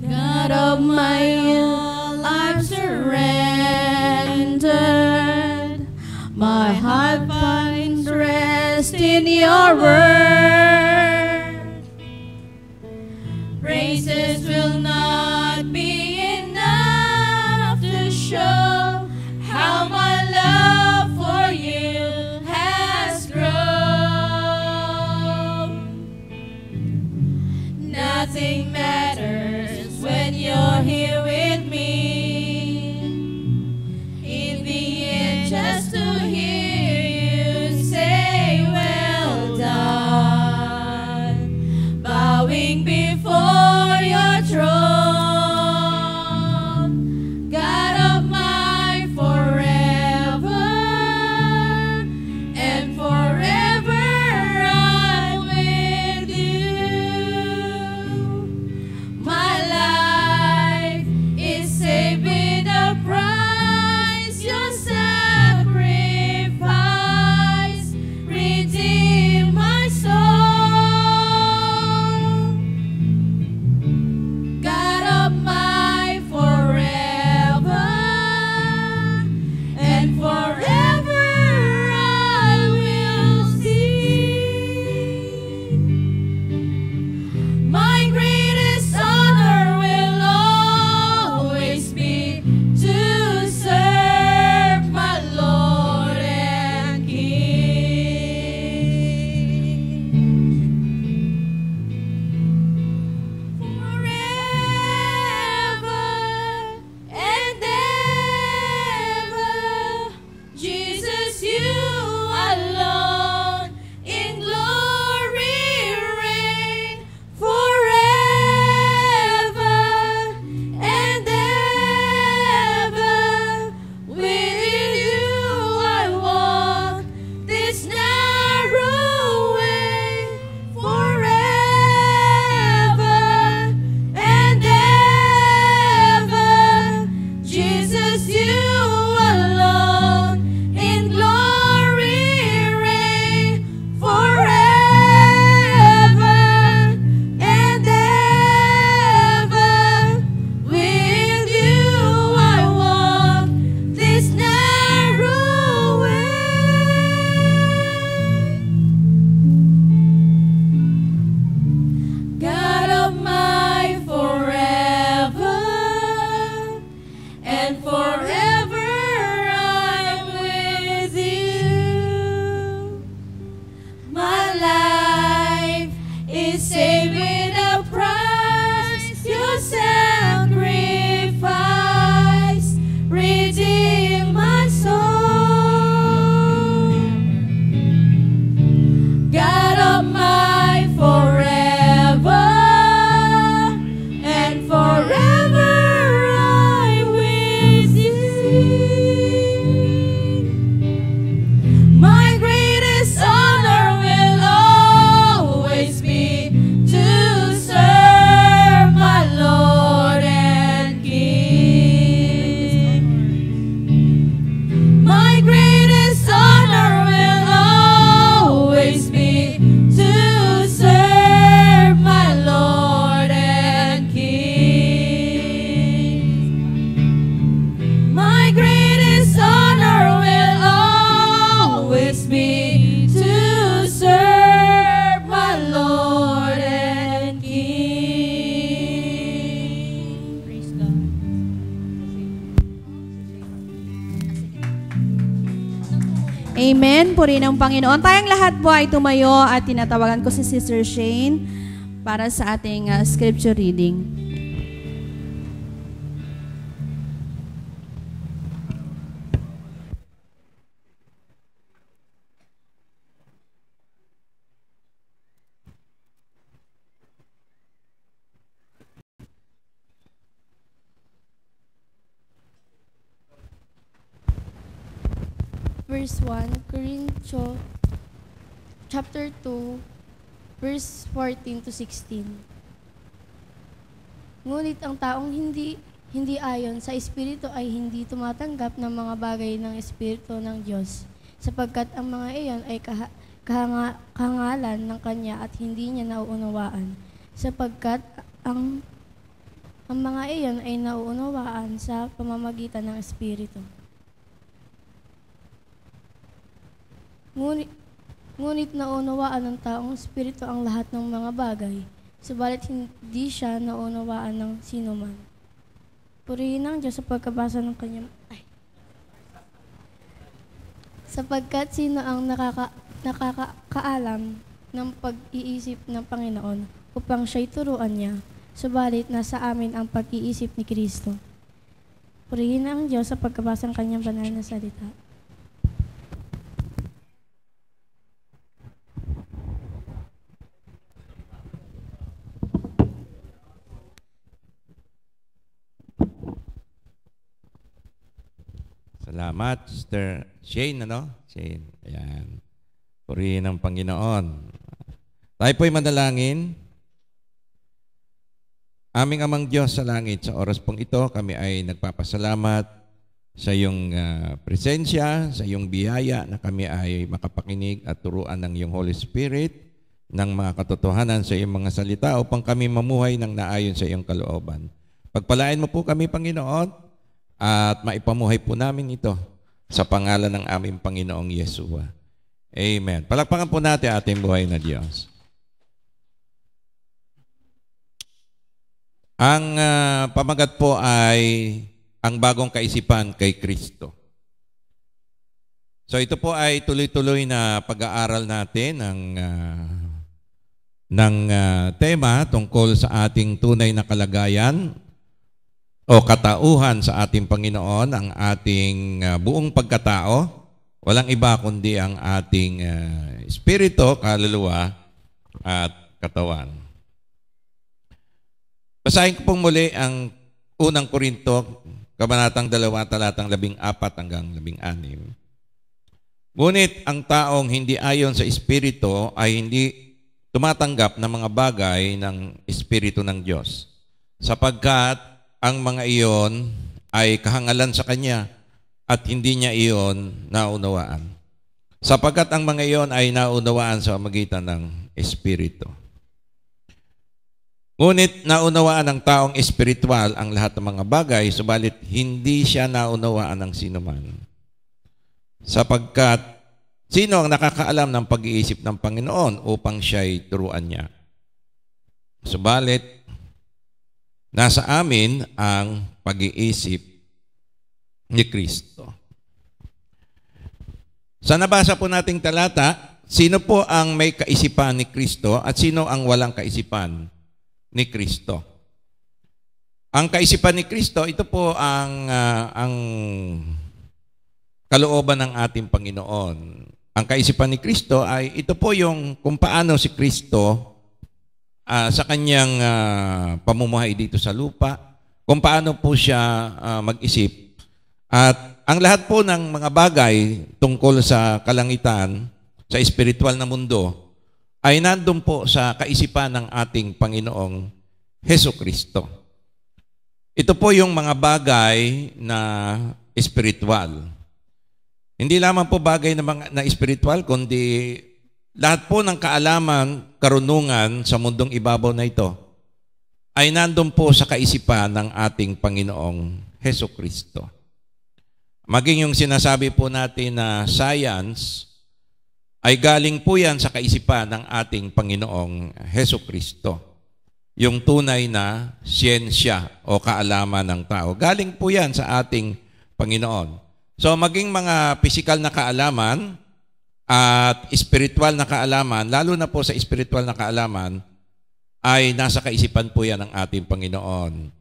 God of my all, I've surrendered. My heart finds rest in your word. Praises will not be enough to show how my love for you has grown. Nothing matters when you're here with me. In the end, just to hear you say, well done. purihin ang Panginoon. Tayong lahat po ay tumayo at tinatawagan ko si Sister Shane para sa ating scripture reading. Verse 1, Corinthians chapter 2, verse 14 to 16. Ngunit ang taong hindi ayon sa Espiritu ay hindi tumatanggap ng mga bagay ng Espiritu ng Diyos, sapagkat ang mga iyon ay kahangalan ng Kanya at hindi niya nauunawaan, sapagkat ang mga iyon ay nauunawaan sa pamamagitan ng Espiritu. Ngunit naunawaan ng taong Espiritu ang lahat ng mga bagay, subalit hindi siya naunawaan ng sinuman. Purihin ang Diyos sa pagkabasa ng kanyang... Sapagkat sino ang nakakaalam ng pag-iisip ng Panginoon upang siya'y turuan niya, subalit nasa amin ang pag-iisip ni Kristo. Purihin ang Diyos sa pagkabasa ng kanyang banal na salita. Salamat, Sister Shane, ano? Shane, ayan. Purihin ang Panginoon. Tayo po'y manalangin. Aming Amang Diyos sa langit, sa oras pong ito, kami ay nagpapasalamat sa iyong presensya, sa iyong biyaya na kami ay makapakinig at turuan ng iyong Holy Spirit ng mga katotohanan sa iyong mga salita upang kami mamuhay ng naayon sa iyong kalooban. Pagpalain mo po kami, Panginoon, at maipamuhay po namin ito sa pangalan ng aming Panginoong Yeshua. Amen. Palakpakan po natin ating buhay na Diyos. Ang pamagat po ay ang bagong kaisipan kay Kristo. So ito po ay tuloy-tuloy na pag-aaral natin ng tema tungkol sa ating tunay na kalagayan o katauhan sa ating Panginoon, ang ating buong pagkatao, walang iba kundi ang ating espiritu, kaluluwa, at katawan. Basahin ko pong muli ang unang Korinto, kabanatang 2, talatang 14 hanggang 16. Ngunit ang taong hindi ayon sa espiritu ay hindi tumatanggap ng mga bagay ng espiritu ng Diyos, sapagkat ang mga iyon ay kahangalan sa Kanya at hindi niya iyon naunawaan. Sapagkat ang mga iyon ay naunawaan sa pamamagitan ng Espiritu. Ngunit naunawaan ng taong espiritual ang lahat ng mga bagay, subalit hindi siya naunawaan ng sinuman. Sapagkat sino ang nakakaalam ng pag-iisip ng Panginoon upang siya'y turuan niya? Subalit, nasa amin ang pag-iisip ni Kristo. Sa nabasa po nating talata, sino po ang may kaisipan ni Kristo at sino ang walang kaisipan ni Kristo? Ang kaisipan ni Kristo, ito po ang kalooban ng ating Panginoon. Ang kaisipan ni Kristo ay ito po yung kung paano si Kristo sa kanyang pamumuhay dito sa lupa, kung paano po siya mag-isip. At ang lahat po ng mga bagay tungkol sa kalangitan, sa espiritual na mundo, ay nandun po sa kaisipan ng ating Panginoong Hesukristo. Ito po yung mga bagay na espiritual. Hindi lamang po bagay na espiritual, kundi lahat po ng kaalaman, karunungan sa mundong ibabaw na ito ay nandun po sa kaisipan ng ating Panginoong Hesukristo. Maging yung sinasabi po natin na science ay galing po yan sa kaisipan ng ating Panginoong Hesukristo. Yung tunay na siyensya o kaalaman ng tao. Galing po yan sa ating Panginoon. So maging mga physical na kaalaman, at spiritual na kaalaman, lalo na po sa spiritual na kaalaman, ay nasa kaisipan po yan ng ating Panginoon.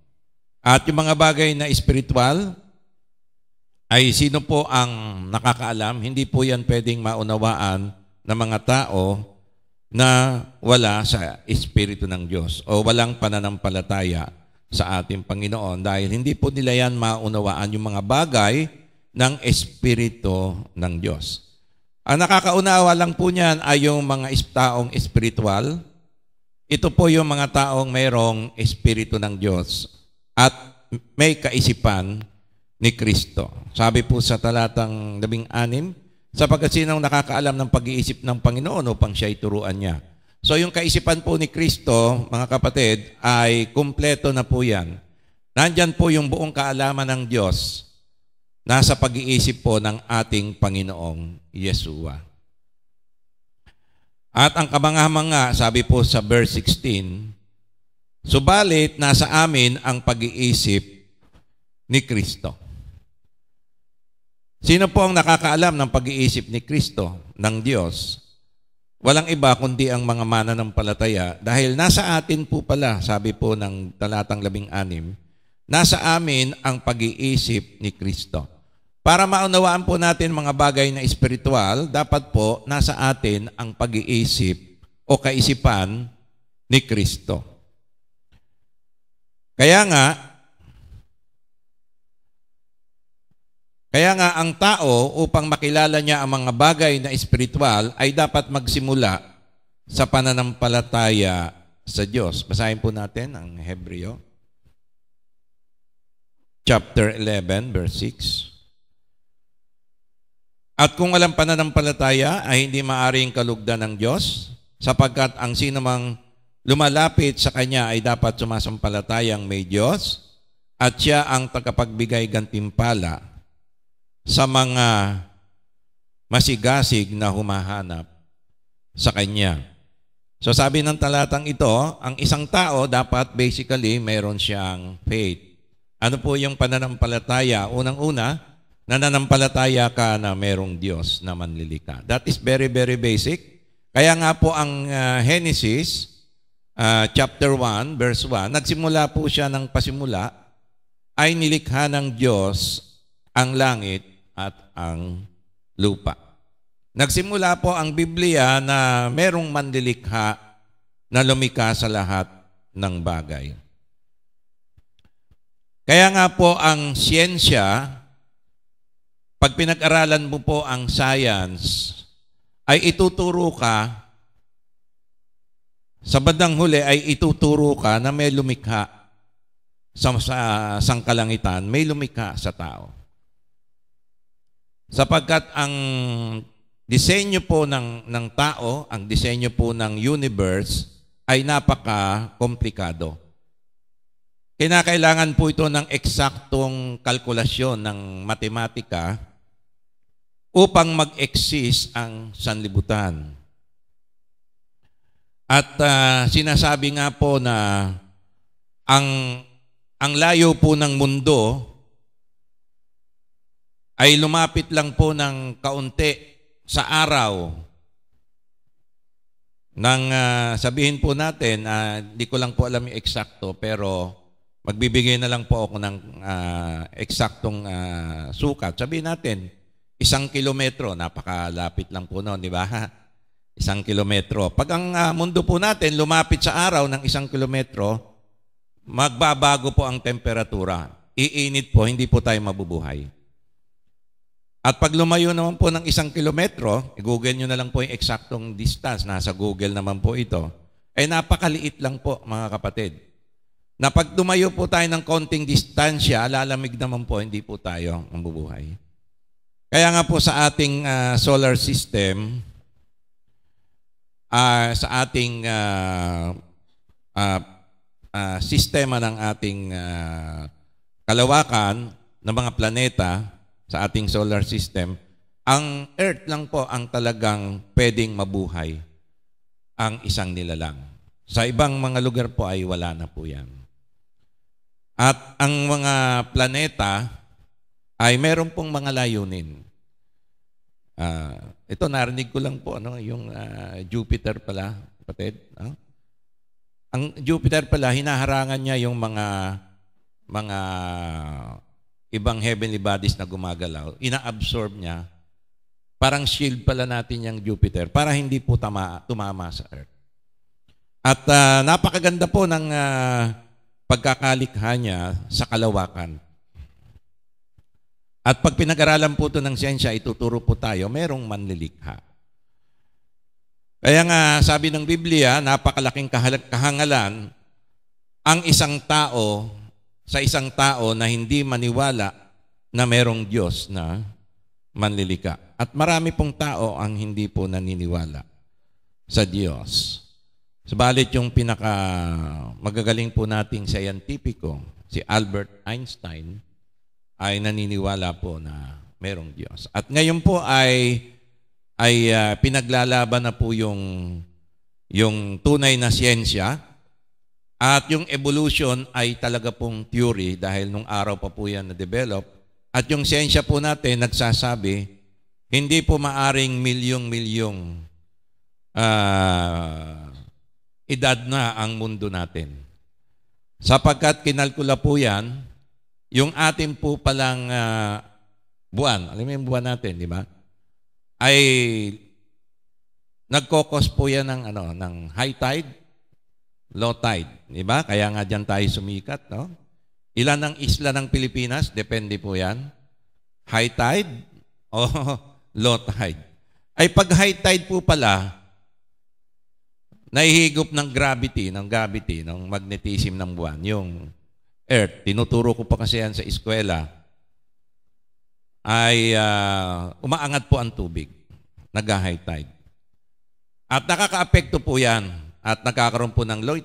At yung mga bagay na spiritual, ay sino po ang nakakaalam? Hindi po yan pwedeng maunawaan ng mga tao na wala sa Espiritu ng Diyos o walang pananampalataya sa ating Panginoon dahil hindi po nila yan maunawaan yung mga bagay ng Espiritu ng Diyos. Ang nakakaunawa lang po niyan ay yung mga taong espiritual. Ito po yung mga taong mayroong Espiritu ng Diyos at may kaisipan ni Kristo. Sabi po sa talatang 16, sapagkat sinong nakakaalam ng pag-iisip ng Panginoon upang siya'y turuan niya. So yung kaisipan po ni Kristo, mga kapatid, ay kumpleto na po yan. Nandyan po yung buong kaalaman ng Diyos nasa pag-iisip po ng ating Panginoong Yeshua. At ang kamangha-mangha, sabi po sa verse 16, subalit nasa amin ang pag-iisip ni Kristo. Sino po ang nakakaalam ng pag-iisip ni Kristo, ng Diyos? Walang iba kundi ang mga mananampalataya dahil nasa atin po pala, sabi po ng talatang 16, nasa amin ang pag-iisip ni Kristo. Para maunawaan po natin mga bagay na espiritual, dapat po nasa atin ang pag-iisip o kaisipan ni Kristo. Kaya nga ang tao upang makilala niya ang mga bagay na espiritual ay dapat magsimula sa pananampalataya sa Diyos. Basahin po natin ang Hebreo chapter 11 verse 6. At kung walang pananampalataya ay hindi maaring kalugdan ng Diyos, sapagkat ang sinumang lumalapit sa Kanya ay dapat sumasampalatayang may Diyos at Siya ang tagapagbigay gantimpala sa mga masigasig na humahanap sa Kanya. So sabi ng talatang ito, ang isang tao dapat basically mayroon siyang faith. Ano po yung pananampalataya? Unang-una, nananampalataya ka na mayroong Diyos na manlilikha. That is very, very basic. Kaya nga po ang Genesis chapter 1, verse 1, nagsimula po siya ng pasimula, ay nilikha ng Diyos ang langit at ang lupa. Nagsimula po ang Biblia na merong manlilikha na lumikha sa lahat ng bagay. Kaya nga po ang siyensya, pag pinag-aralan mo po ang science, ay ituturo ka, sa bandang huli ay ituturo ka na may lumikha sa sangkalangitan, may lumikha sa tao. Sapagkat ang disenyo po ng tao, ang disenyo po ng universe ay napaka-komplikado. Kinakailangan po ito ng eksaktong kalkulasyon ng matematika upang mag-exist ang sanlibutan. At sinasabi nga po na ang layo po ng mundo ay lumapit lang po ng kaunti sa araw. Sabihin po natin, di ko lang po alam yung eksakto, pero magbibigay na lang po ako ng eksaktong sukat. Sabihin natin, 1 kilometro, napakalapit lang po noon, di ba? 1 kilometro. Pag ang mundo po natin lumapit sa araw ng 1 kilometro, magbabago po ang temperatura. Iinit po, hindi po tayo mabubuhay. At pag lumayo naman po ng 1 kilometro, i-google nyo na lang po yung eksaktong distance, nasa Google naman po ito, ay napakaliit lang po mga kapatid. Na pag lumayo po tayo ng konting distansya, lalamig naman po, hindi po tayo mabubuhay. Kaya nga po sa ating solar system, sa ating sistema ng ating kalawakan ng mga planeta, sa ating solar system, ang Earth lang po ang talagang pwedeng mabuhay ang isang nilalang. Sa ibang mga lugar po ay wala na po yan. At ang mga planeta ay meron pong mga layunin. Ito narinig ko lang po, yung Jupiter pala, kapatid. Ang Jupiter pala, hinaharangan niya yung mga ibang heavenly bodies na gumagalaw. Ina-absorb niya. Parang shield pala natin yung Jupiter para hindi po tumama sa Earth. At napakaganda po ng pagkakalikha niya sa kalawakan. At pag pinag-aralan po ito ng siyensya, ituturo po tayo, merong manlilikha. Kaya nga, sabi ng Biblia, napakalaking kahangalan ang isang tao sa isang tao na hindi maniwala na merong Diyos na manlilikha. At marami pong tao ang hindi po naniniwala sa Diyos. Subalit yung pinaka magagaling po nating scientifico, si Albert Einstein, ay naniniwala po na merong Diyos. At ngayon po ay pinaglalaban na po yung tunay na siyensya at yung evolution ay talaga pong theory dahil nung araw pa po yan na-develop. At yung siyensya po natin nagsasabi, hindi po maaring milyong-milyong edad na ang mundo natin. Sapagkat kinalkula po yan, yung ating po palang buwan, alam mo yung buwan natin, di ba? Ay nagkokos po yan ng high tide, low tide, di ba? Kaya nga dyan tayo sumikat, no? Ilan ang isla ng Pilipinas? Depende po yan. High tide o low tide. Ay pag high tide po pala, nahihigop ng gravity, ng magnetism ng buwan, yung Earth, tinuturo ko pa kasi yan sa eskwela, ay umaangat po ang tubig. Nag-high tide. At nakaka-apekto po yan at nagkakaroon po ng low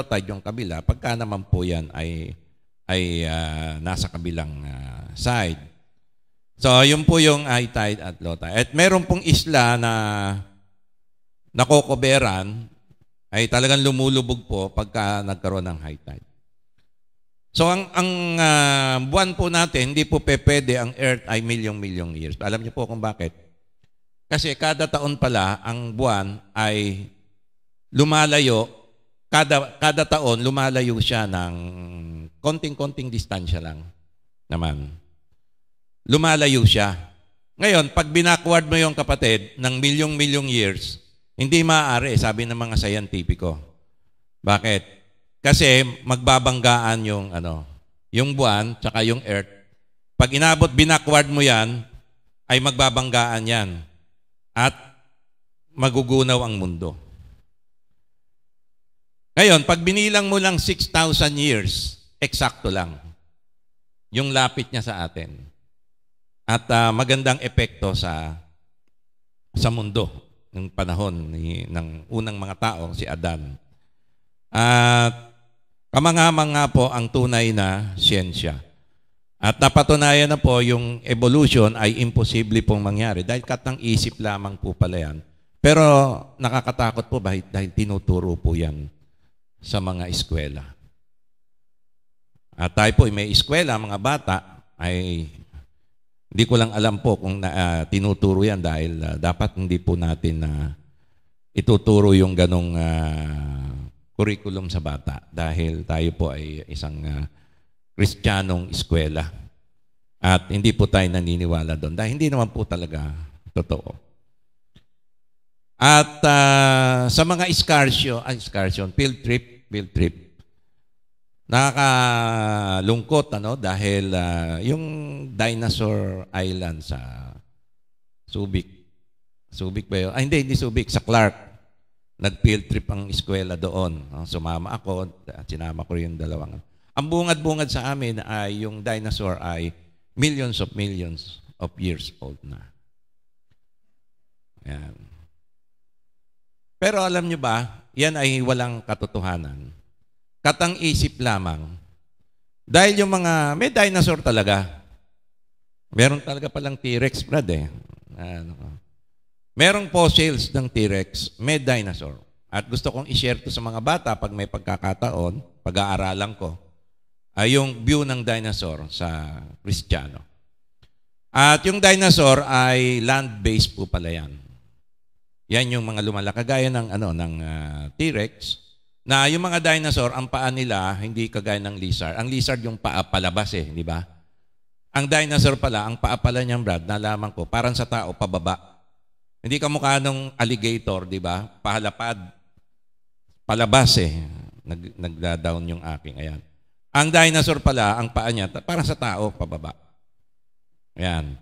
tide yung kabila, pagka naman po yan ay nasa kabilang side. So, yun po yung high tide at low tide. At meron pong isla na nakokoberan ay talagang lumulubog po pagka nagkaroon ng high tide. So, ang buwan po natin, hindi po pwede ang Earth ay milyong-milyong years. Alam niyo po kung bakit? Kasi kada taon pala, ang buwan ay lumalayo, kada taon lumalayo siya ng konting-konting distansya lang naman. Lumalayo siya. Ngayon, pag binackward mo yung kapatid ng milyong-milyong years, hindi maaari, sabi ng mga scientifico. Bakit? Kasi magbabanggaan yung buwan tsaka yung Earth. Pag inabot binackward mo yan, ay magbabanggaan yan. At magugunaw ang mundo. Ngayon, pag binilang mo lang 6,000 years, eksakto lang. Yung lapit niya sa atin. At magandang epekto sa mundo ng panahon ng unang mga tao, si Adan. At kamangha-mangha po ang tunay na siyensya. At napatunayan na po yung evolution ay imposible pong mangyari dahil katang isip lamang po pala yan. Pero nakakatakot po dahil tinuturo po yan sa mga eskwela. At tayo po may eskwela, mga bata, ay hindi ko lang alam po kung tinuturo yan dahil dapat hindi po natin ituturo yung ganong curriculum sa bata dahil tayo po ay isang Kristiyanong eskwela at hindi po tayo naniniwala doon dahil hindi naman po talaga totoo. At sa mga excursion, field trip, nakakalungkot dahil yung Dinosaur Island sa Subic ba yun? Hindi Subic, sa Clark. Nag-field trip ang eskwela doon. Sumama ako at sinama ko yung dalawang. Ang bungad-bungad sa amin ay yung dinosaur ay millions of years old na. Yan. Pero alam nyo ba, yan ay walang katotohanan. Katang-isip lamang. Dahil yung may dinosaur talaga. Meron talaga palang T-Rex, Brad Merong fossils ng T-Rex, may dinosaur. At gusto kong i-share to sa mga bata pag may pagkakataon, pag-aaralan ko, ay yung view ng dinosaur sa Kristiyano. At yung dinosaur ay land-based po pala yan. Yan yung mga lumalaki, kagaya ng, T-Rex, na yung mga dinosaur, ang paa nila, hindi kagaya ng lizard. Ang lizard yung paa palabas di ba? Ang dinosaur pala, ang paa pala niyang, Brad, nalaman ko, parang sa tao, pababa. Hindi kamukha ng alligator, di ba? Pahalapad. Palabas Nagda-down yung aking. Ayan. Ang dinosaur pala, ang paa niya, parang sa tao, pababa. Ayan.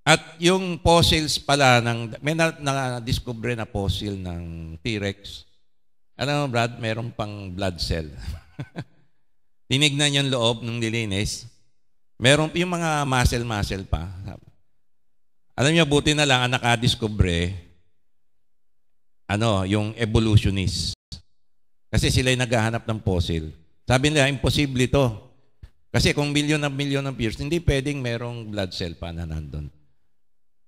At yung fossils pala, may na-discover na fossil ng T-Rex. Alam mo, Brad, meron pang blood cell. Tinignan yung loob ng nilinis. Meron yung mga muscle pa. Alam niyo, buti na lang ang nakadiscover yung evolutionist. Kasi sila yung naghahanap ng fossil. Sabi nila, imposible ito. Kasi kung million of years, hindi pwedeng merong blood cell pa na nandun.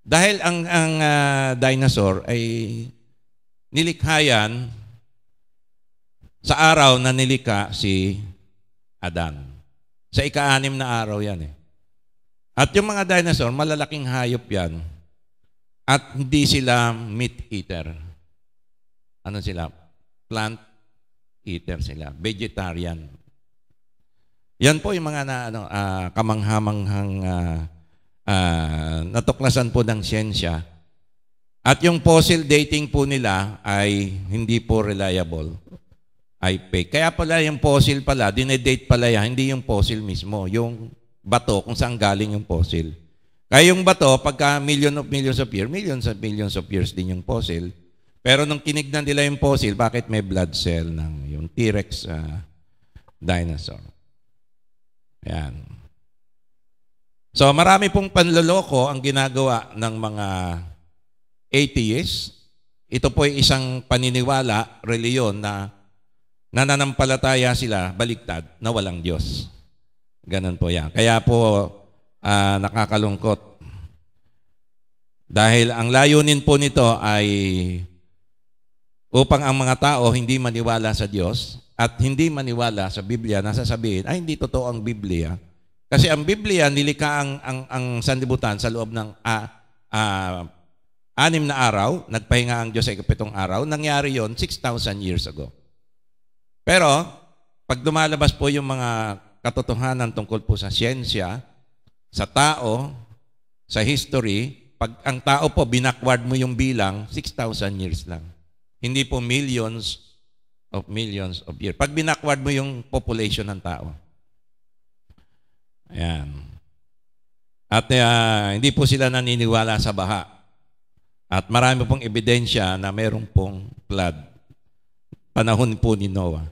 Dahil ang dinosaur ay nilikha yan sa araw na nilikha si Adan. Sa ika-6 na araw yan At yung mga dinosaur, malalaking hayop yan. At hindi sila meat eater. Ano sila? Plant eater sila. Vegetarian. Yan po yung mga kamanghamanghang natuklasan po ng siyensya. At yung fossil dating po nila ay hindi po reliable. Ay fake. Kaya pala yung fossil pala, dinedate pala yan, hindi yung fossil mismo. Yung bato kung saan galing yung fossil. Kaya yung bato, pagka millions of millions of years din yung fossil. Pero nung kinignan nila yung fossil, bakit may blood cell ng yung T-Rex dinosaur? Yan. So marami pong panloloko ang ginagawa ng mga atheists. Ito po ay isang paniniwala, reliyon na nananampalataya sila, baliktad, na walang Diyos. Ganun po yan. Kaya po nakakalungkot. Dahil ang layunin po nito ay upang ang mga tao hindi maniwala sa Diyos at hindi maniwala sa Biblia na sasabihin, ay hindi totoo ang Biblia. Kasi ang Biblia, nilikha ang sanlibutan sa loob ng 6 na araw, nagpahinga ang Diyos sa 7 araw, nangyari yon 6,000 years ago. Pero, pag lumalabas po yung mga katotohanan tungkol po sa siyensya, sa tao, sa history, pag ang tao po, binakward mo yung bilang, 6,000 years lang. Hindi po millions of years. Pag binakward mo yung population ng tao. Ayan. At hindi po sila naniniwala sa baha. At marami pong ebidensya na mayroong pong flood. Panahon po ni Noah.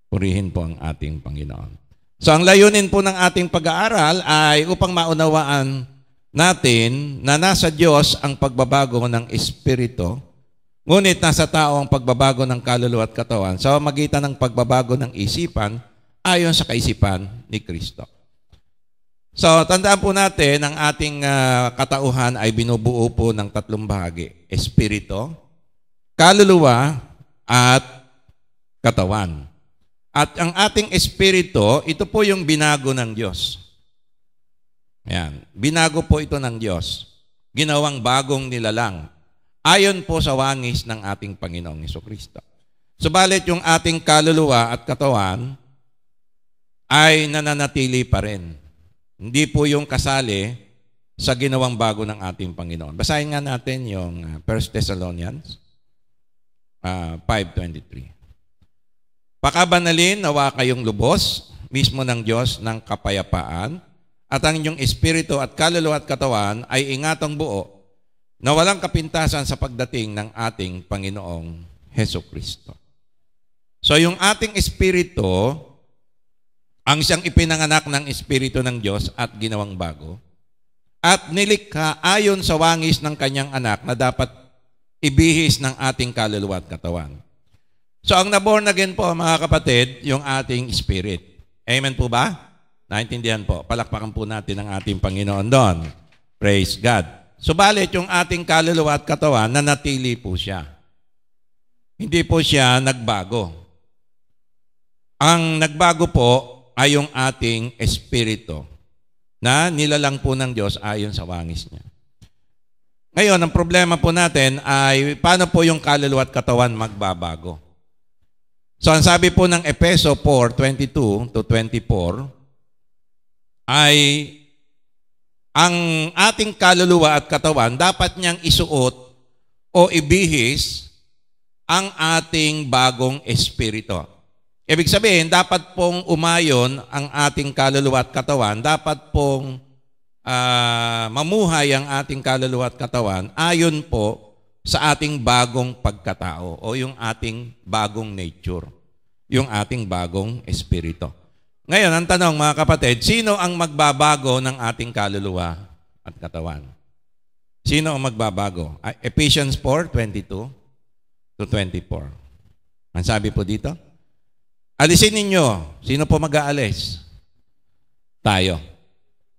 Purihin po ang ating Panginoon. So ang layunin po ng ating pag-aaral ay upang maunawaan natin na nasa Diyos ang pagbabago ng Espiritu, ngunit nasa tao ang pagbabago ng kaluluwa at katawan sa magitan ng pagbabago ng isipan ayon sa kaisipan ni Kristo. So, tandaan po natin, ang ating katauhan ay binubuo po ng 3 bahagi. Espiritu, kaluluwa, at katawan. At ang ating espiritu, ito po yung binago ng Diyos. Ayan. Binago po ito ng Diyos. Ginawang bagong nilalang. Ayon po sa wangis ng ating Panginoong Hesukristo. Subalit yung ating kaluluwa at katawan ay nananatili pa rin. Hindi po yung kasali sa ginawang bago ng ating Panginoon. Basahin nga natin yung 1 Thessalonians 5:23. Pakabanalin nawa kayong lubos, mismo ng Diyos ng kapayapaan, at ang inyong espiritu at kaluluwa at katawan ay ingatang buo na walang kapintasan sa pagdating ng ating Panginoong Hesukristo. So yung ating espiritu, ang siyang ipinanganak ng Espiritu ng Diyos at ginawang bago, at nilikha ayon sa wangis ng kanyang anak na dapat ibihis ng ating kaluluwa at katawan. So ang naborn again po, mga kapatid, yung ating spirit. Amen po ba? Naintindihan po. Palakpakan po natin ang ating Panginoon doon. Praise God. Subalit yung ating kaluluwa at katawan, nanatili po siya. Hindi po siya nagbago. Ang nagbago po ay yung ating espiritu. na nilalang po ng Diyos ayon sa wangis niya. Ngayon, ang problema po natin ay paano po yung kaluluwa at katawan magbabago. So, ang sabi po ng Efeso 4:22 to 24 ay ang ating kaluluwa at katawan dapat niyang isuot o ibihis ang ating bagong espiritu. Ibig sabihin, dapat pong umayon ang ating kaluluwa at katawan, dapat pong mamuhay ang ating kaluluwa at katawan ayon po sa ating bagong pagkatao o yung ating bagong nature, yung ating bagong espiritu. Ngayon, ang tanong mga kapatid, sino ang magbabago ng ating kaluluwa at katawan? Sino ang magbabago? Ephesians 4:22 to 24. Ang sabi po dito, alisin ninyo. Sino po mag-aalis? Tayo.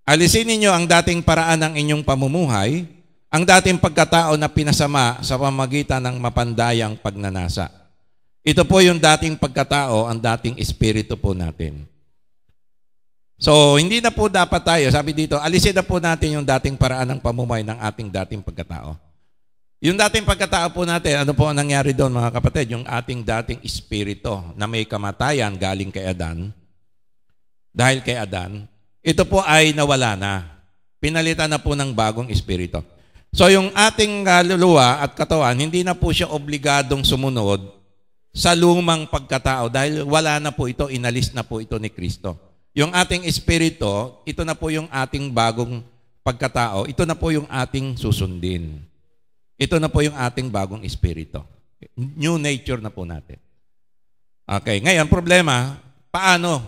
Alisin ninyo ang dating paraan ng inyong pamumuhay, ang dating pagkatao na pinasama sa pamamagitan ng mapandayang pagnanasa. Ito po yung dating pagkatao, ang dating espiritu po natin. So, hindi na po dapat tayo, sabi dito, alisin na po natin yung dating paraan ng pamumuhay ng ating dating pagkatao. Yung dating pagkatao po natin, ano po ang nangyari doon mga kapatid? Yung ating dating espiritu na may kamatayan galing kay Adan, dahil kay Adan, ito po ay nawala na. Pinalitan na po ng bagong espiritu. So yung ating kaluluwa at katawan, hindi na po siya obligadong sumunod sa lumang pagkatao dahil wala na po ito, inalis na po ito ni Kristo. Yung ating espiritu, ito na po yung ating bagong pagkatao, ito na po yung ating susundin. Ito na po yung ating bagong espiritu. New nature na po natin. Okay, ngayon problema, paano?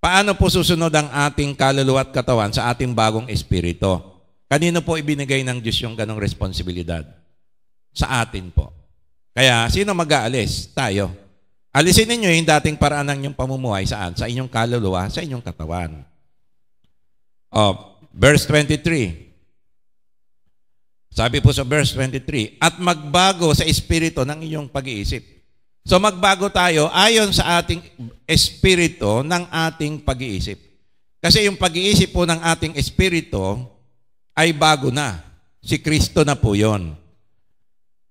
Paano po susunod ang ating kaluluwa at katawan sa ating bagong espiritu? Kanino po ibinigay ng Diyos yung ganong responsibilidad? Sa atin po. Kaya, sino mag-aalis? Tayo. Alisin ninyo yung dating paraan ng inyong pamumuhay saan? Sa inyong kaluluwa, sa inyong katawan. Verse 23. Sabi po sa verse 23, at magbago sa espiritu ng inyong pag-iisip. So magbago tayo ayon sa ating espiritu ng ating pag-iisip. Kasi yung pag-iisip po ng ating espiritu ay bago na. Si Kristo na po yon.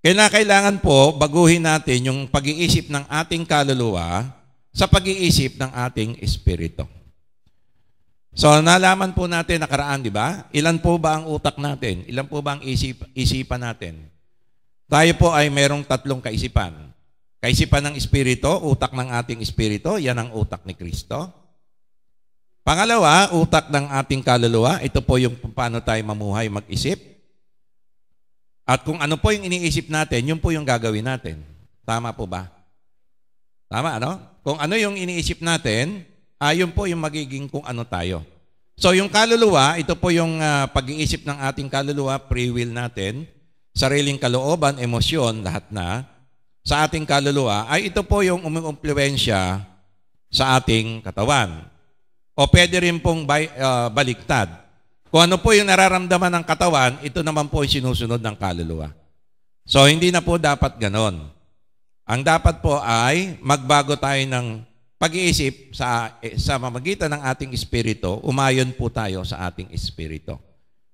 Kailangan po baguhin natin yung pag-iisip ng ating kaluluwa sa pag-iisip ng ating espiritu. So nalaman po natin nakaraan, di ba? Ilan po ba ang utak natin? Ilan po ba ang isipan natin? Tayo po ay merong 3 kaisipan. Kaisipan ng espiritu, utak ng ating espiritu, yan ang utak ni Kristo. Pangalawa, utak ng ating kaluluwa, ito po yung paano tayo mamuhay, mag-isip. At kung ano po yung iniisip natin, yun po yung gagawin natin. Tama po ba? Tama, ano? Kung ano yung iniisip natin, yun po yung magiging kung ano tayo. So yung kaluluwa, ito po yung pag-iisip ng ating kaluluwa, free will natin, sariling kalooban, emosyon, lahat na, sa ating kaluluwa, ay ito po yung umuimpluwensya sa ating katawan. O pwede rin pong baliktad. Kung ano po yung nararamdaman ng katawan, ito naman po yung sinusunod ng kaluluwa. So hindi na po dapat ganon. Ang dapat po ay magbago tayo ng pag-iisip sa mamagitan ng ating espiritu, umayon po tayo sa ating espiritu.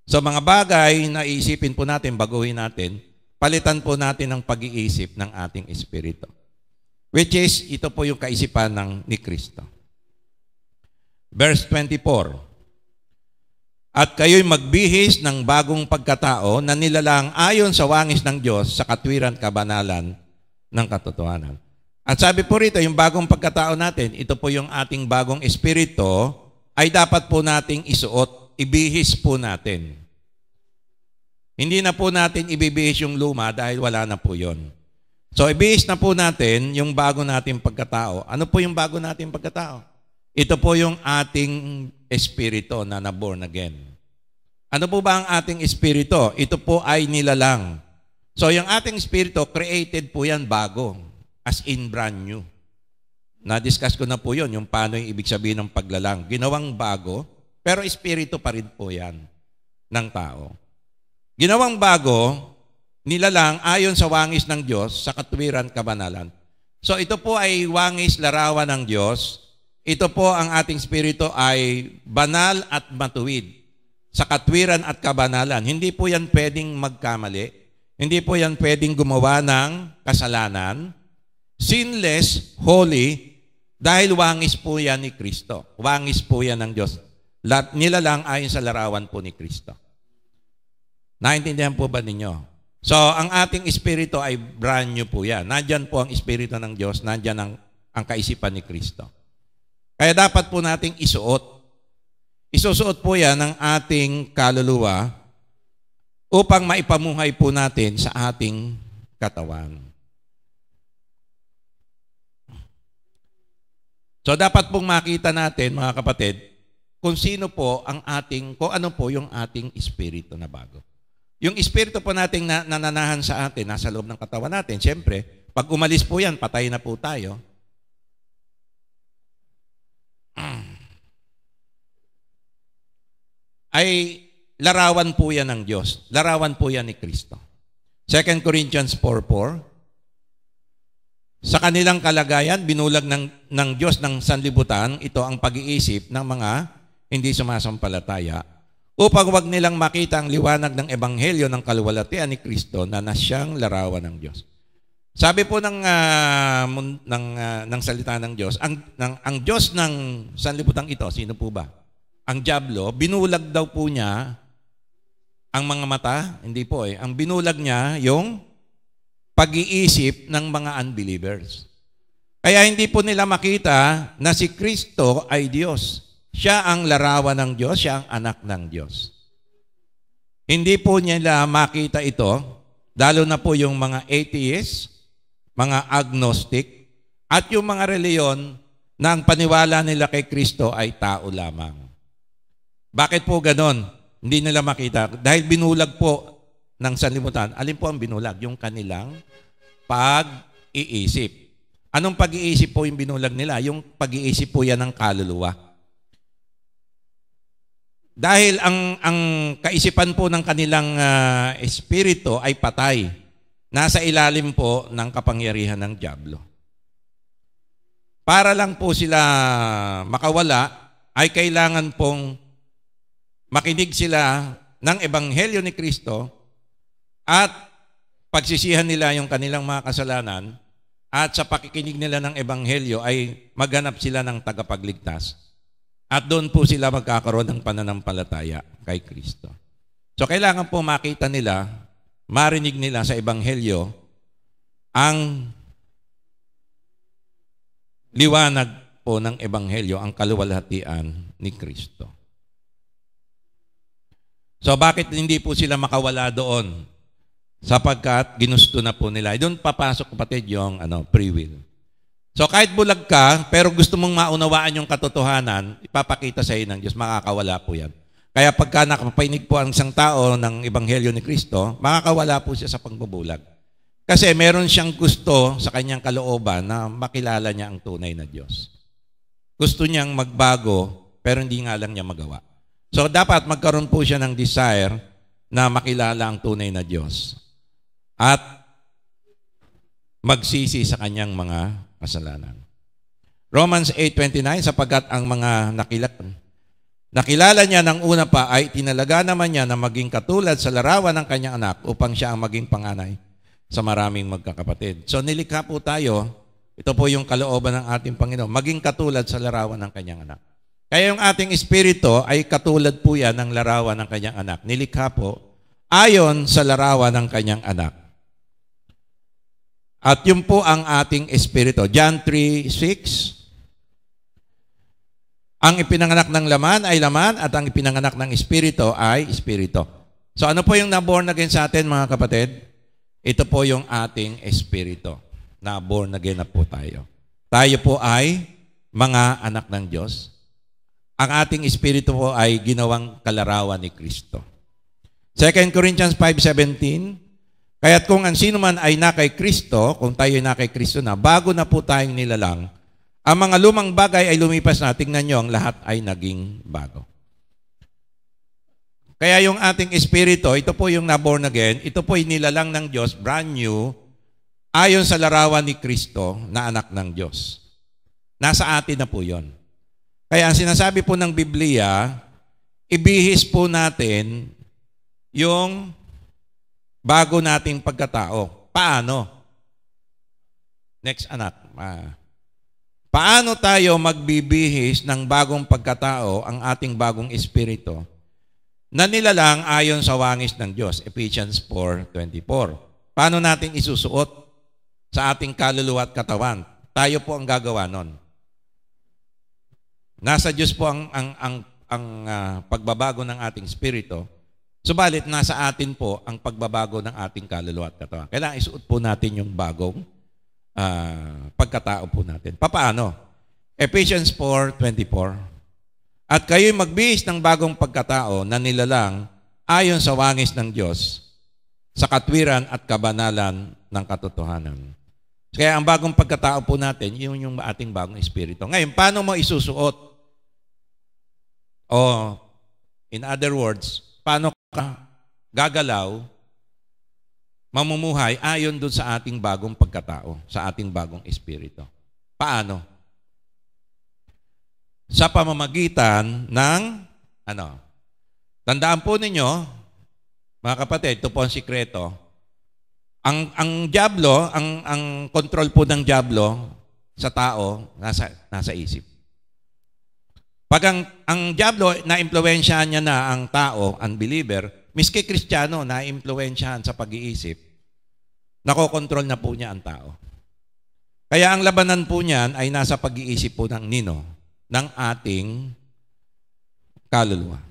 So mga bagay na iisipin po natin, baguhin natin, palitan po natin ang pag-iisip ng ating espiritu. Which is, ito po yung kaisipan ni Kristo. Verse 24. At kayo'y magbihis ng bagong pagkatao na nilalang ayon sa wangis ng Diyos sa katwiran kabanalan ng katotohanan. At sabi po rito, yung bagong pagkatao natin, ito po yung ating bagong espiritu, ay dapat po nating isuot, ibihis po natin. Hindi na po natin ibibihis yung luma dahil wala na po yon. So, ibihis na po natin yung bago nating pagkatao. Ano po yung bago nating pagkatao? Ito po yung ating espiritu na na-born again. Ano po ba ang ating espiritu? Ito po ay nilalang. So, yung ating espiritu, created po yan bago. As in brand new. Na-discuss ko na po yun, yung paano yung ibig sabihin ng paglalang. Ginawang bago, pero espiritu pa rin po yan ng tao. Ginawang bago, nilalang ayon sa wangis ng Diyos sa katwiran kabanalan. So ito po ay wangis larawan ng Diyos. ito po ang ating espiritu ay banal at matuwid sa katwiran at kabanalan. Hindi po yan pwedeng magkamali. Hindi po yan pwedeng gumawa ng kasalanan. Sinless, holy, dahil wangis po yan ni Kristo. Wangis po yan ng Diyos. Lahat nila lang ayon sa larawan po ni Kristo. Naintindihan po ba ninyo? So, ang ating espiritu ay brand new po yan. Nandyan po ang espiritu ng Diyos. Nandyan ang kaisipan ni Kristo. Kaya dapat po nating isuot. Isusuot po yan ng ating kaluluwa upang maipamuhay po natin sa ating katawan. So dapat pong makita natin, mga kapatid, kung sino po ang ating, kung ano po yung ating espiritu na bago. Yung espiritu po nating nananahan sa atin, nasa loob ng katawan natin, siyempre, pag umalis po yan, patay na po tayo. Ay larawan po yan ng Diyos. Larawan po yan ni Kristo. 2 Corinthians 4:4. Sa kanilang kalagayan, binulag ng Diyos ng sanlibutan, ito ang pag-iisip ng mga hindi sumasampalataya, upang wag nilang makita ang liwanag ng ebanghelyo ng kaluwalhatian ni Kristo na nasyang larawan ng Diyos. Sabi po ng salita ng Diyos, ang Diyos ng sanlibutan ito, sino po ba? Ang dyablo, binulag daw po niya ang mga mata, hindi po Ang binulag niya yung pag-iisip ng mga unbelievers. Kaya hindi po nila makita na si Kristo ay Diyos. Siya ang larawan ng Diyos, siya ang anak ng Diyos. Hindi po nila makita ito, lalo na po yung mga atheists, mga agnostic, at yung mga reliyon na ang paniwala nila kay Kristo ay tao lamang. Bakit po ganon? Hindi nila makita. Dahil binulag po ng sanlibutan. Alin po ang binulag? Yung kanilang pag-iisip. Anong pag-iisip po yung binulag nila? Yung pag-iisip po yan ng kaluluwa. Dahil ang kaisipan po ng kanilang espiritu ay patay. Nasa ilalim po ng kapangyarihan ng dyablo. Para lang po sila makawala, ay kailangan pong makinig sila ng ebanghelyo ni Kristo at pagsisihan nila yung kanilang mga kasalanan at sa pakikinig nila ng ebanghelyo ay maghanap sila ng tagapagligtas. At doon po sila magkakaroon ng pananampalataya kay Kristo. So kailangan po makita nila, marinig nila sa ebanghelyo ang liwanag po ng ebanghelyo, ang kaluwalhatian ni Kristo. So bakit hindi po sila makawala doon? Sapagkat ginusto na po nila. Doon papasok, kapatid, yung free will. So kahit bulag ka, pero gusto mong maunawaan yung katotohanan, ipapakita sa iyo ng Diyos, makakawala po yan. Kaya pagka nakapakinig po ang isang tao ng ebanghelyo ni Kristo, makakawala po siya sa pagbubulag. Kasi meron siyang gusto sa kanyang kalooban na makilala niya ang tunay na Diyos. Gusto niyang magbago, pero hindi nga lang niya magawa. So dapat magkaroon po siya ng desire na makilala ang tunay na Diyos at magsisi sa kanyang mga kasalanan. Romans 8:29, sapagkat ang mga nakilala niya ng una pa ay tinalaga naman niya na maging katulad sa larawan ng kanyang anak upang siya ang maging panganay sa maraming magkakapatid. So nilikha po tayo, ito po yung kalooban ng ating Panginoon, maging katulad sa larawan ng kanyang anak. Kaya yung ating espiritu ay katulad po yan ng larawan ng kanyang anak. Nilikha po ayon sa larawan ng kanyang anak. At yun po ang ating espiritu. John 3:6. Ang ipinanganak ng laman ay laman at ang ipinanganak ng espiritu ay espiritu. So ano po yung na-born again sa atin, mga kapatid? Ito po yung ating espiritu. Na-born again na po tayo. Tayo po ay mga anak ng Diyos. Ang ating espiritu po ay ginawang kalarawan ni Kristo. 2 Corinthians 5:17, kaya't kung ang sino man ay na kay Kristo, kung tayo ay na kay Kristo na, bago na po tayong nilalang, ang mga lumang bagay ay lumipas na. Tingnan nyo, ang lahat ay naging bago. Kaya yung ating espiritu, ito po yung na-born again, ito po ay nilalang ng Diyos, brand new, ayon sa larawan ni Kristo na anak ng Diyos. Nasa atin na po yon. Kaya ang sinasabi po ng Biblia, ibihis po natin yung bago nating pagkatao. Paano? Next anak. Paano tayo magbibihis ng bagong pagkatao, ang ating bagong espiritu, na nilalang ayon sa wangis ng Diyos? Ephesians 4:24. Paano natin isusuot sa ating kaluluwa at katawan? Tayo po ang gagawa nun. Nasa Diyos po ang pagbabago ng ating espiritu. Subalit, nasa atin po ang pagbabago ng ating kaluluwa at katawan. Kailangan isuot po natin yung bagong pagkatao po natin. Paano? Ephesians 4:24. At kayo'y magbihis ng bagong pagkatao na nilalang ayon sa wangis ng Diyos sa katwiran at kabanalan ng katotohanan. Kaya ang bagong pagkatao po natin, yun yung ating bagong espiritu. Ngayon, paano mo isusuot? O, in other words, paano ka gagalaw, mamumuhay ayon doon sa ating bagong pagkatao, sa ating bagong espiritu? Paano? Sa pamamagitan ng, tandaan po ninyo, mga kapatid, ito po ang sikreto. Ang diablo, ang control po ng diablo sa tao, nasa isip. Pag ang diablo, na-impluwensyahan niya na ang tao, unbeliever, miski Kristiyano, na-impluwensyahan sa pag-iisip, nakokontrol na po niya ang tao. Kaya ang labanan po niyan ay nasa pag-iisip po ng ng ating kaluluwa.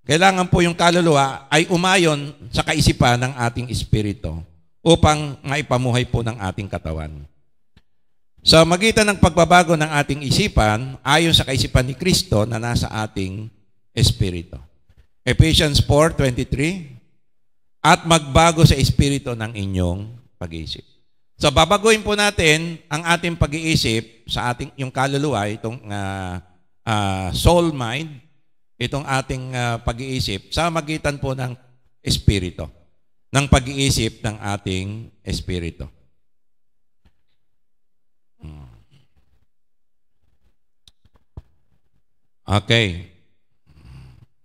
Kailangan po yung kaluluwa ay umayon sa kaisipan ng ating espiritu upang maipamuhay po ng ating katawan. Sa magitan ng pagbabago ng ating isipan, ayon sa kaisipan ni Kristo na nasa ating espiritu. Ephesians 4:23, at magbago sa espiritu ng inyong pag-iisip. So babaguhin po natin ang ating pag-iisip sa ating yung kaluluwa, itong soul mind, itong ating pag-iisip sa magitan po ng espiritu, ng pag-iisip ng ating espiritu. Okay.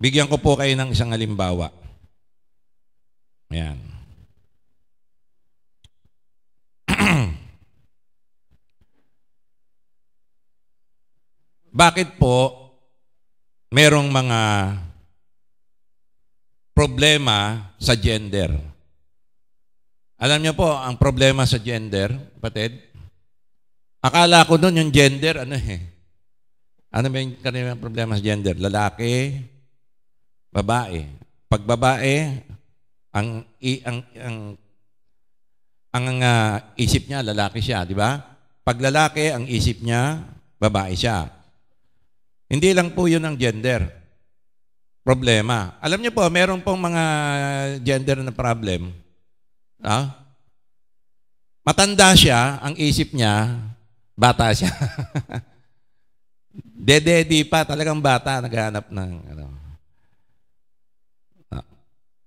Bigyan ko po kayo ng isang halimbawa. Ayan. Bakit po merong mga problema sa gender? Alam niyo po, ang problema sa gender, kapatid, akala ko doon yung gender, ano ba yung kanilang problema sa gender? Lalaki, babae. Pag babae, ang isip niya, lalaki siya, di ba? Pag lalaki, ang isip niya, babae siya. Hindi lang po yun ang gender. Problema. Alam niyo po, meron pong mga gender na problem. Matanda siya, ang isip niya, bata siya. Dededi pa, talagang bata, naghahanap ng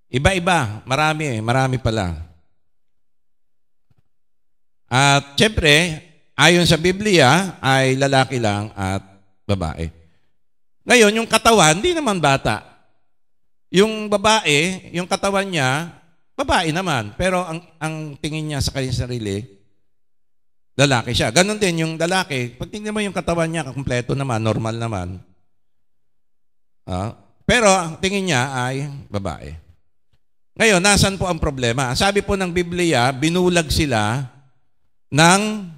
iba-iba, marami pala. At syempre, ayon sa Biblia, ay lalaki lang at babae. Ngayon, yung katawan, hindi naman bata. Yung babae, yung katawan niya, babae naman. Pero ang tingin niya sa kanyang sarili, lalaki siya. Ganon din yung lalaki. Pag tingnan mo yung katawan niya, kumpleto naman, normal naman. Pero ang tingin niya ay babae. Ngayon, nasan po ang problema? Sabi po ng Biblia, binulag sila ng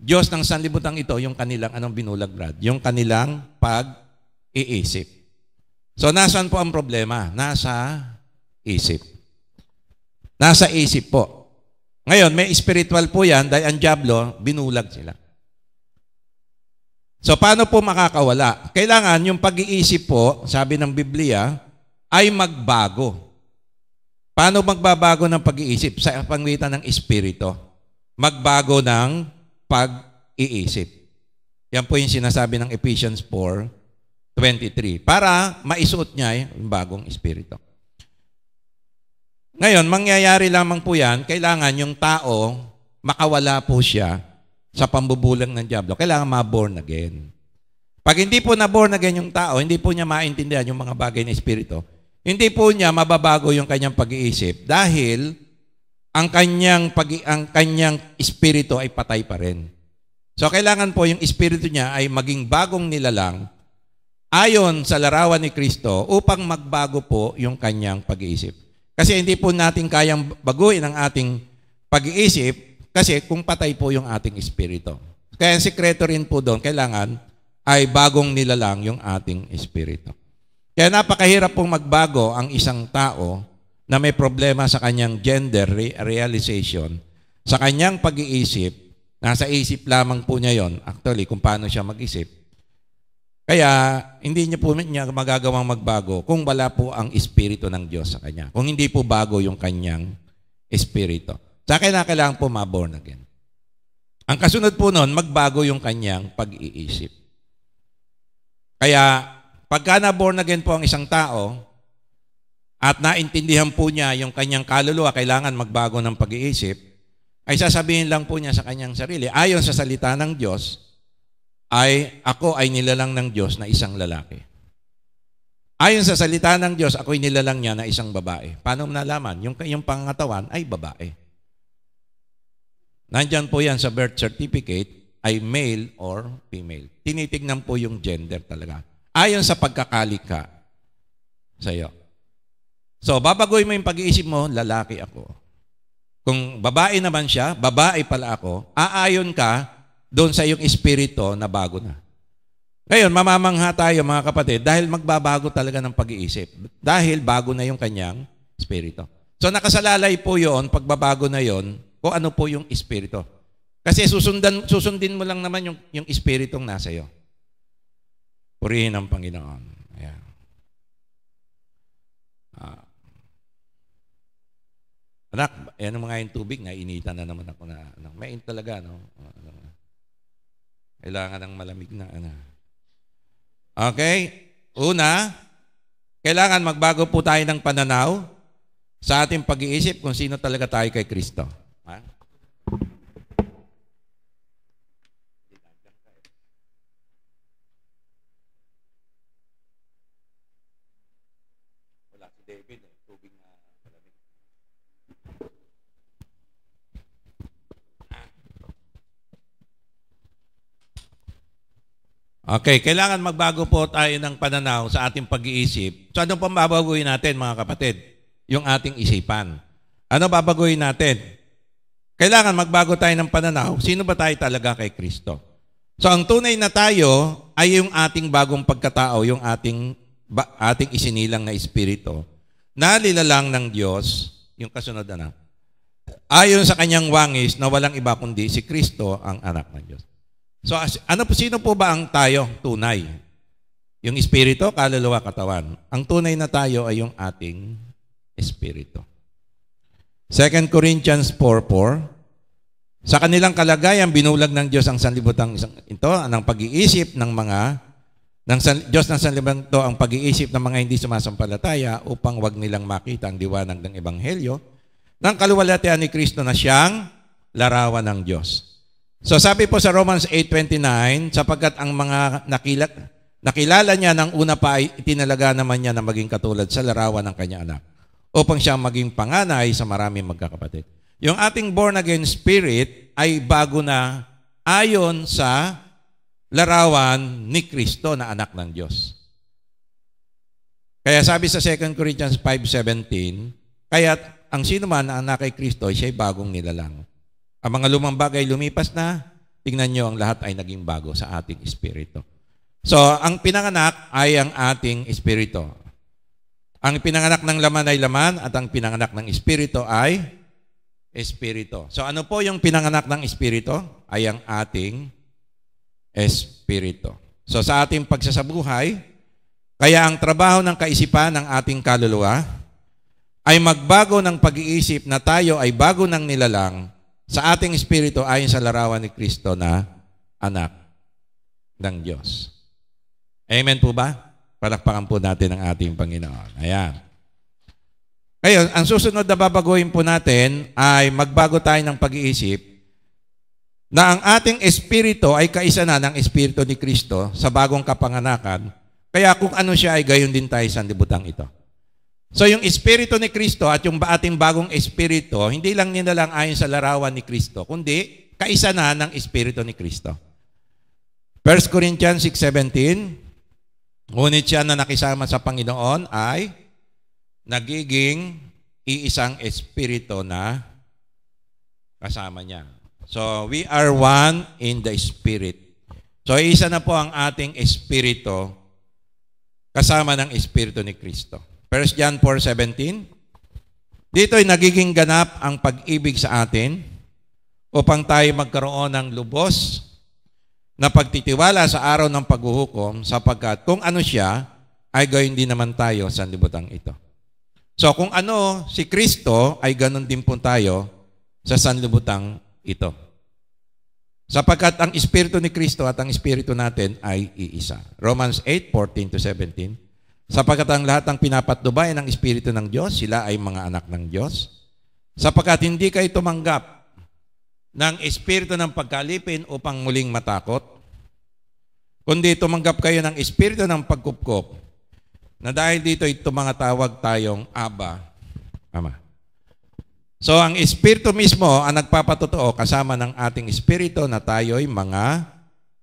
Diyos ng sanlibutan ito, yung kanilang, anong binulag, Brad? Yung kanilang pag-iisip. So, nasan po ang problema? Nasa isip. Nasa isip po. Ngayon, may spiritual po yan dahil ang diablo, binulag sila. So, paano po makakawala? Kailangan yung pag-iisip po, sabi ng Biblia, ay magbago. Paano magbabago ng pag-iisip? Sa pangitan ng espiritu. Magbago ng pag-iisip. Yan po yung sinasabi ng Ephesians 4:23. Para maisuot niya yung bagong espiritu. Ngayon, mangyayari lamang po yan, kailangan yung tao, makawala po siya sa pambubulang ng diablo. Kailangan ma-born again. Pag hindi po na-born again yung tao, hindi po niya maintindihan yung mga bagay ng Espiritu, hindi po niya mababago yung kanyang pag-iisip dahil ang kanyang Espiritu ay patay pa rin. So, kailangan po yung Espiritu niya ay maging bagong nilalang ayon sa larawan ni Kristo upang magbago po yung kanyang pag-iisip. Kasi hindi po natin kayang baguhin ang ating pag-iisip kasi kung patay po yung ating Espiritu. Kaya ang sikreto rin po doon, kailangan ay bagong nilalang yung ating Espiritu. Kaya napakahirap pong magbago ang isang tao na may problema sa kanyang gender realization, sa kanyang pag-iisip, nasa isip lamang po niya yon, actually, kung paano siya mag-isip. Kaya, hindi niya po niya magagawang magbago kung wala po ang Espiritu ng Diyos sa kanya. Kung hindi po bago yung kanyang Espiritu. Sa akin na kailangan po ma-born again. Ang kasunod po nun, magbago yung kanyang pag-iisip. Kaya, pagka na-born again po ang isang tao, at naintindihan po niya yung kanyang kaluluwa, kailangan magbago ng pag-iisip, ay sasabihin lang po niya sa kanyang sarili, ayon sa salita ng Diyos, ako ay nilalang ng Diyos na isang lalaki. Ayon sa salita ng Diyos, ako ay nilalang niya na isang babae. Paano nalaman? Yung pangatawan ay babae. Nandyan po yan sa birth certificate, ay male or female. Tinitignan po yung gender talaga. Ayon sa pagkakalikha sa iyo. So, babagoy mo yung pag-iisip mo, lalaki ako. Kung babae naman siya, babae pala ako, aayon ka doon sa iyong espiritu na bago na. Ngayon, mamamangha tayo mga kapatid dahil magbabago talaga ng pag-iisip. Dahil bago na yung kanyang espiritu. So, nakasalalay po yun, pagbabago na yun, kung ano po yung espiritu. Kasi susundin mo lang naman yung espiritong nasa iyo. Purihin ang Panginoon. Ayan. Anak, ano mga yung tubig, nainitan na naman ako na, main talaga, no? Kailangan ng malamig na, Okay? Una, kailangan magbago po tayo ng pananaw sa ating pag-iisip kung sino talaga tayo kay Kristo. Ha? Wala si David, tubig na malamig. Okay, kailangan magbago po tayo ng pananaw sa ating pag-iisip. So, ano pang babaguhin natin, mga kapatid? Yung ating isipan. Ano babaguhin natin? Kailangan magbago tayo ng pananaw. Sino ba tayo talaga kay Kristo? So, ang tunay na tayo ay yung ating bagong pagkatao, yung ating isinilang na espiritu, na nilalang ng Diyos, yung kasunod na, ayon sa kanyang wangis na walang iba kundi si Kristo ang anak ng Diyos. So, sino po ba ang tayo tunay? Yung espiritu, kaluluwa, katawan. Ang tunay na tayo ay yung ating espiritu. 2 Corinthians 4:4, sa kanilang kalagayan, binulag ng Diyos ang sanlibutan ito, ng pag-iisip ng Diyos ng sanlibutan ito, ang pag-iisip ng mga hindi sumasampalataya upang wag nilang makita ang liwanag ng Ebanghelyo, ng kaluwalhatian ni Kristo na siyang larawan ng Diyos. So sabi po sa Romans 8:29, sapagkat ang mga nakilala niya ng una pa ay itinalaga naman niya na maging katulad sa larawan ng kanyang anak, upang siya maging panganay sa maraming magkakapatid. Yung ating born again spirit ay bago na ayon sa larawan ni Kristo na anak ng Diyos. Kaya sabi sa 2 Corinthians 5:17, kaya ang sino man na anak kay Kristo, siya ay bagong nilalang. Ang mga lumang bagay lumipas na, tingnan nyo, ang lahat ay naging bago sa ating espiritu. So, ang pinanganak ay ang ating espiritu. Ang pinanganak ng laman ay laman at ang pinanganak ng espiritu ay espiritu. So, ano po yung pinanganak ng espiritu? Ay ang ating espiritu. So, sa ating pagsasabuhay, kaya ang trabaho ng kaisipan ng ating kaluluwa ay magbago ng pag-iisip na tayo ay bago ng nilalang sa ating espiritu ayon sa larawan ni Kristo na anak ng Diyos. Amen po ba? Palakpakan po natin ang ating Panginoon. Ayan. Ngayon, ang susunod na babaguhin po natin ay magbago tayo ng pag-iisip na ang ating espiritu ay kaisa na ng espiritu ni Kristo sa bagong kapanganakan, kaya kung ano siya ay gayon din tayo sa sanlibutan ito. So yung espiritu ni Kristo at yung ating bagong espiritu, hindi lang nilalang ayon sa larawan ni Kristo, kundi kaisa na ng espiritu ni Kristo. 1 Corinthians 6:17, ngunit siya na nakisama sa Panginoon ay nagiging iisang espiritu na kasama niya. So we are one in the Spirit. So isa na po ang ating espiritu kasama ng espiritu ni Kristo. 1 John 4:17, dito ay nagiging ganap ang pag-ibig sa atin upang tayo magkaroon ng lubos na pagtitiwala sa araw ng paghuhukom, sapagkat kung ano siya, ay gayon din naman tayo sa sanlibutan ito. So kung ano si Kristo, ay ganon din po tayo sa sanlibutan ito. Sapagkat ang espiritu ni Kristo at ang espiritu natin ay iisa. Romans 8:14-17, sapagkat ang lahat ng pinapatnubay ng espiritu ng Diyos, sila ay mga anak ng Diyos. Sapagkat hindi kayo tumanggap ng espiritu ng pagkalipin upang muling matakot, kundi tumanggap kayo ng espiritu ng pagkupkop, na dahil dito ay tumangatawag tayong Aba, Ama. So ang espiritu mismo ang nagpapatotoo kasama ng ating espiritu na tayo'y mga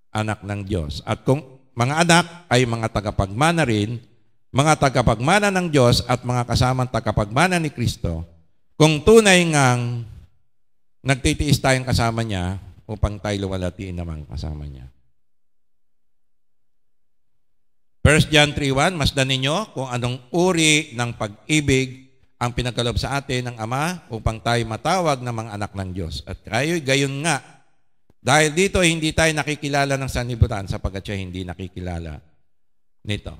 anak ng Diyos. At kung mga anak ay mga tagapagmana rin, mga tagapagmana ng Diyos at mga kasamang tagapagmana ni Kristo, kung tunay ngang nagtitiis tayong kasama niya upang tayo luwalhatiin naman kasama niya. 1 John 3:1, masdan ninyo kung anong uri ng pag-ibig ang pinagkaloob sa atin ng Ama upang tayo matawag na mga anak ng Diyos. At kayo'y gayon nga. Dahil dito hindi tayo nakikilala ng sanlibutan sapagkat siya hindi nakikilala nito.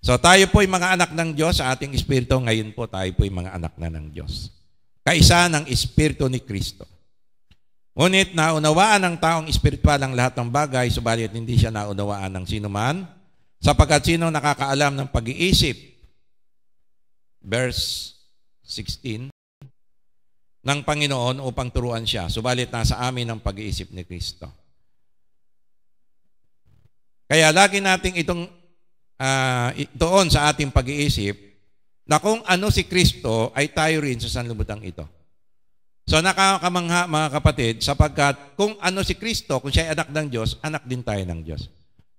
So tayo po'y mga anak ng Diyos sa ating espiritu. Ngayon po tayo po'y mga anak na ng Diyos. Kaisa ng espiritu ni Kristo. Ngunit naunawaan ng taong espiritual ang lahat ng bagay, subalit hindi siya naunawaan ng sinuman, sapagkat sino nakakaalam ng pag-iisip, verse 16, ng Panginoon upang turuan siya, subalit nasa amin ang pag-iisip ni Kristo. Kaya lagi nating itong itoon sa ating pag-iisip na kung ano si Kristo ay tayo rin sa sanlibutan ito. So nakakamangha mga kapatid, sapagkat kung ano si Kristo, kung siya ay anak ng Diyos, anak din tayo ng Diyos.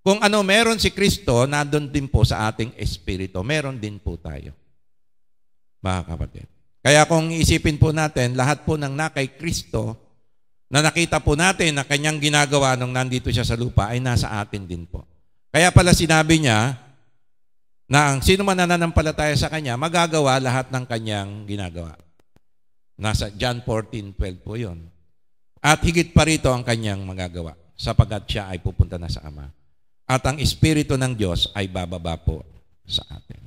Kung ano meron si Kristo, nandun din po sa ating espiritu, meron din po tayo. Mga kapatid. Kaya kung isipin po natin, lahat po ng nakay Kristo, na nakita po natin na kanyang ginagawa nung nandito siya sa lupa, ay nasa atin din po. Kaya pala sinabi niya, na ang sino man nananampalataya sa kanya, magagawa lahat ng kanyang ginagawa. Nasa John 14:12 po yun. At higit pa rito ang kanyang magagawa, sapagkat siya ay pupunta na sa Ama. At ang Espiritu ng Diyos ay bababa po sa atin.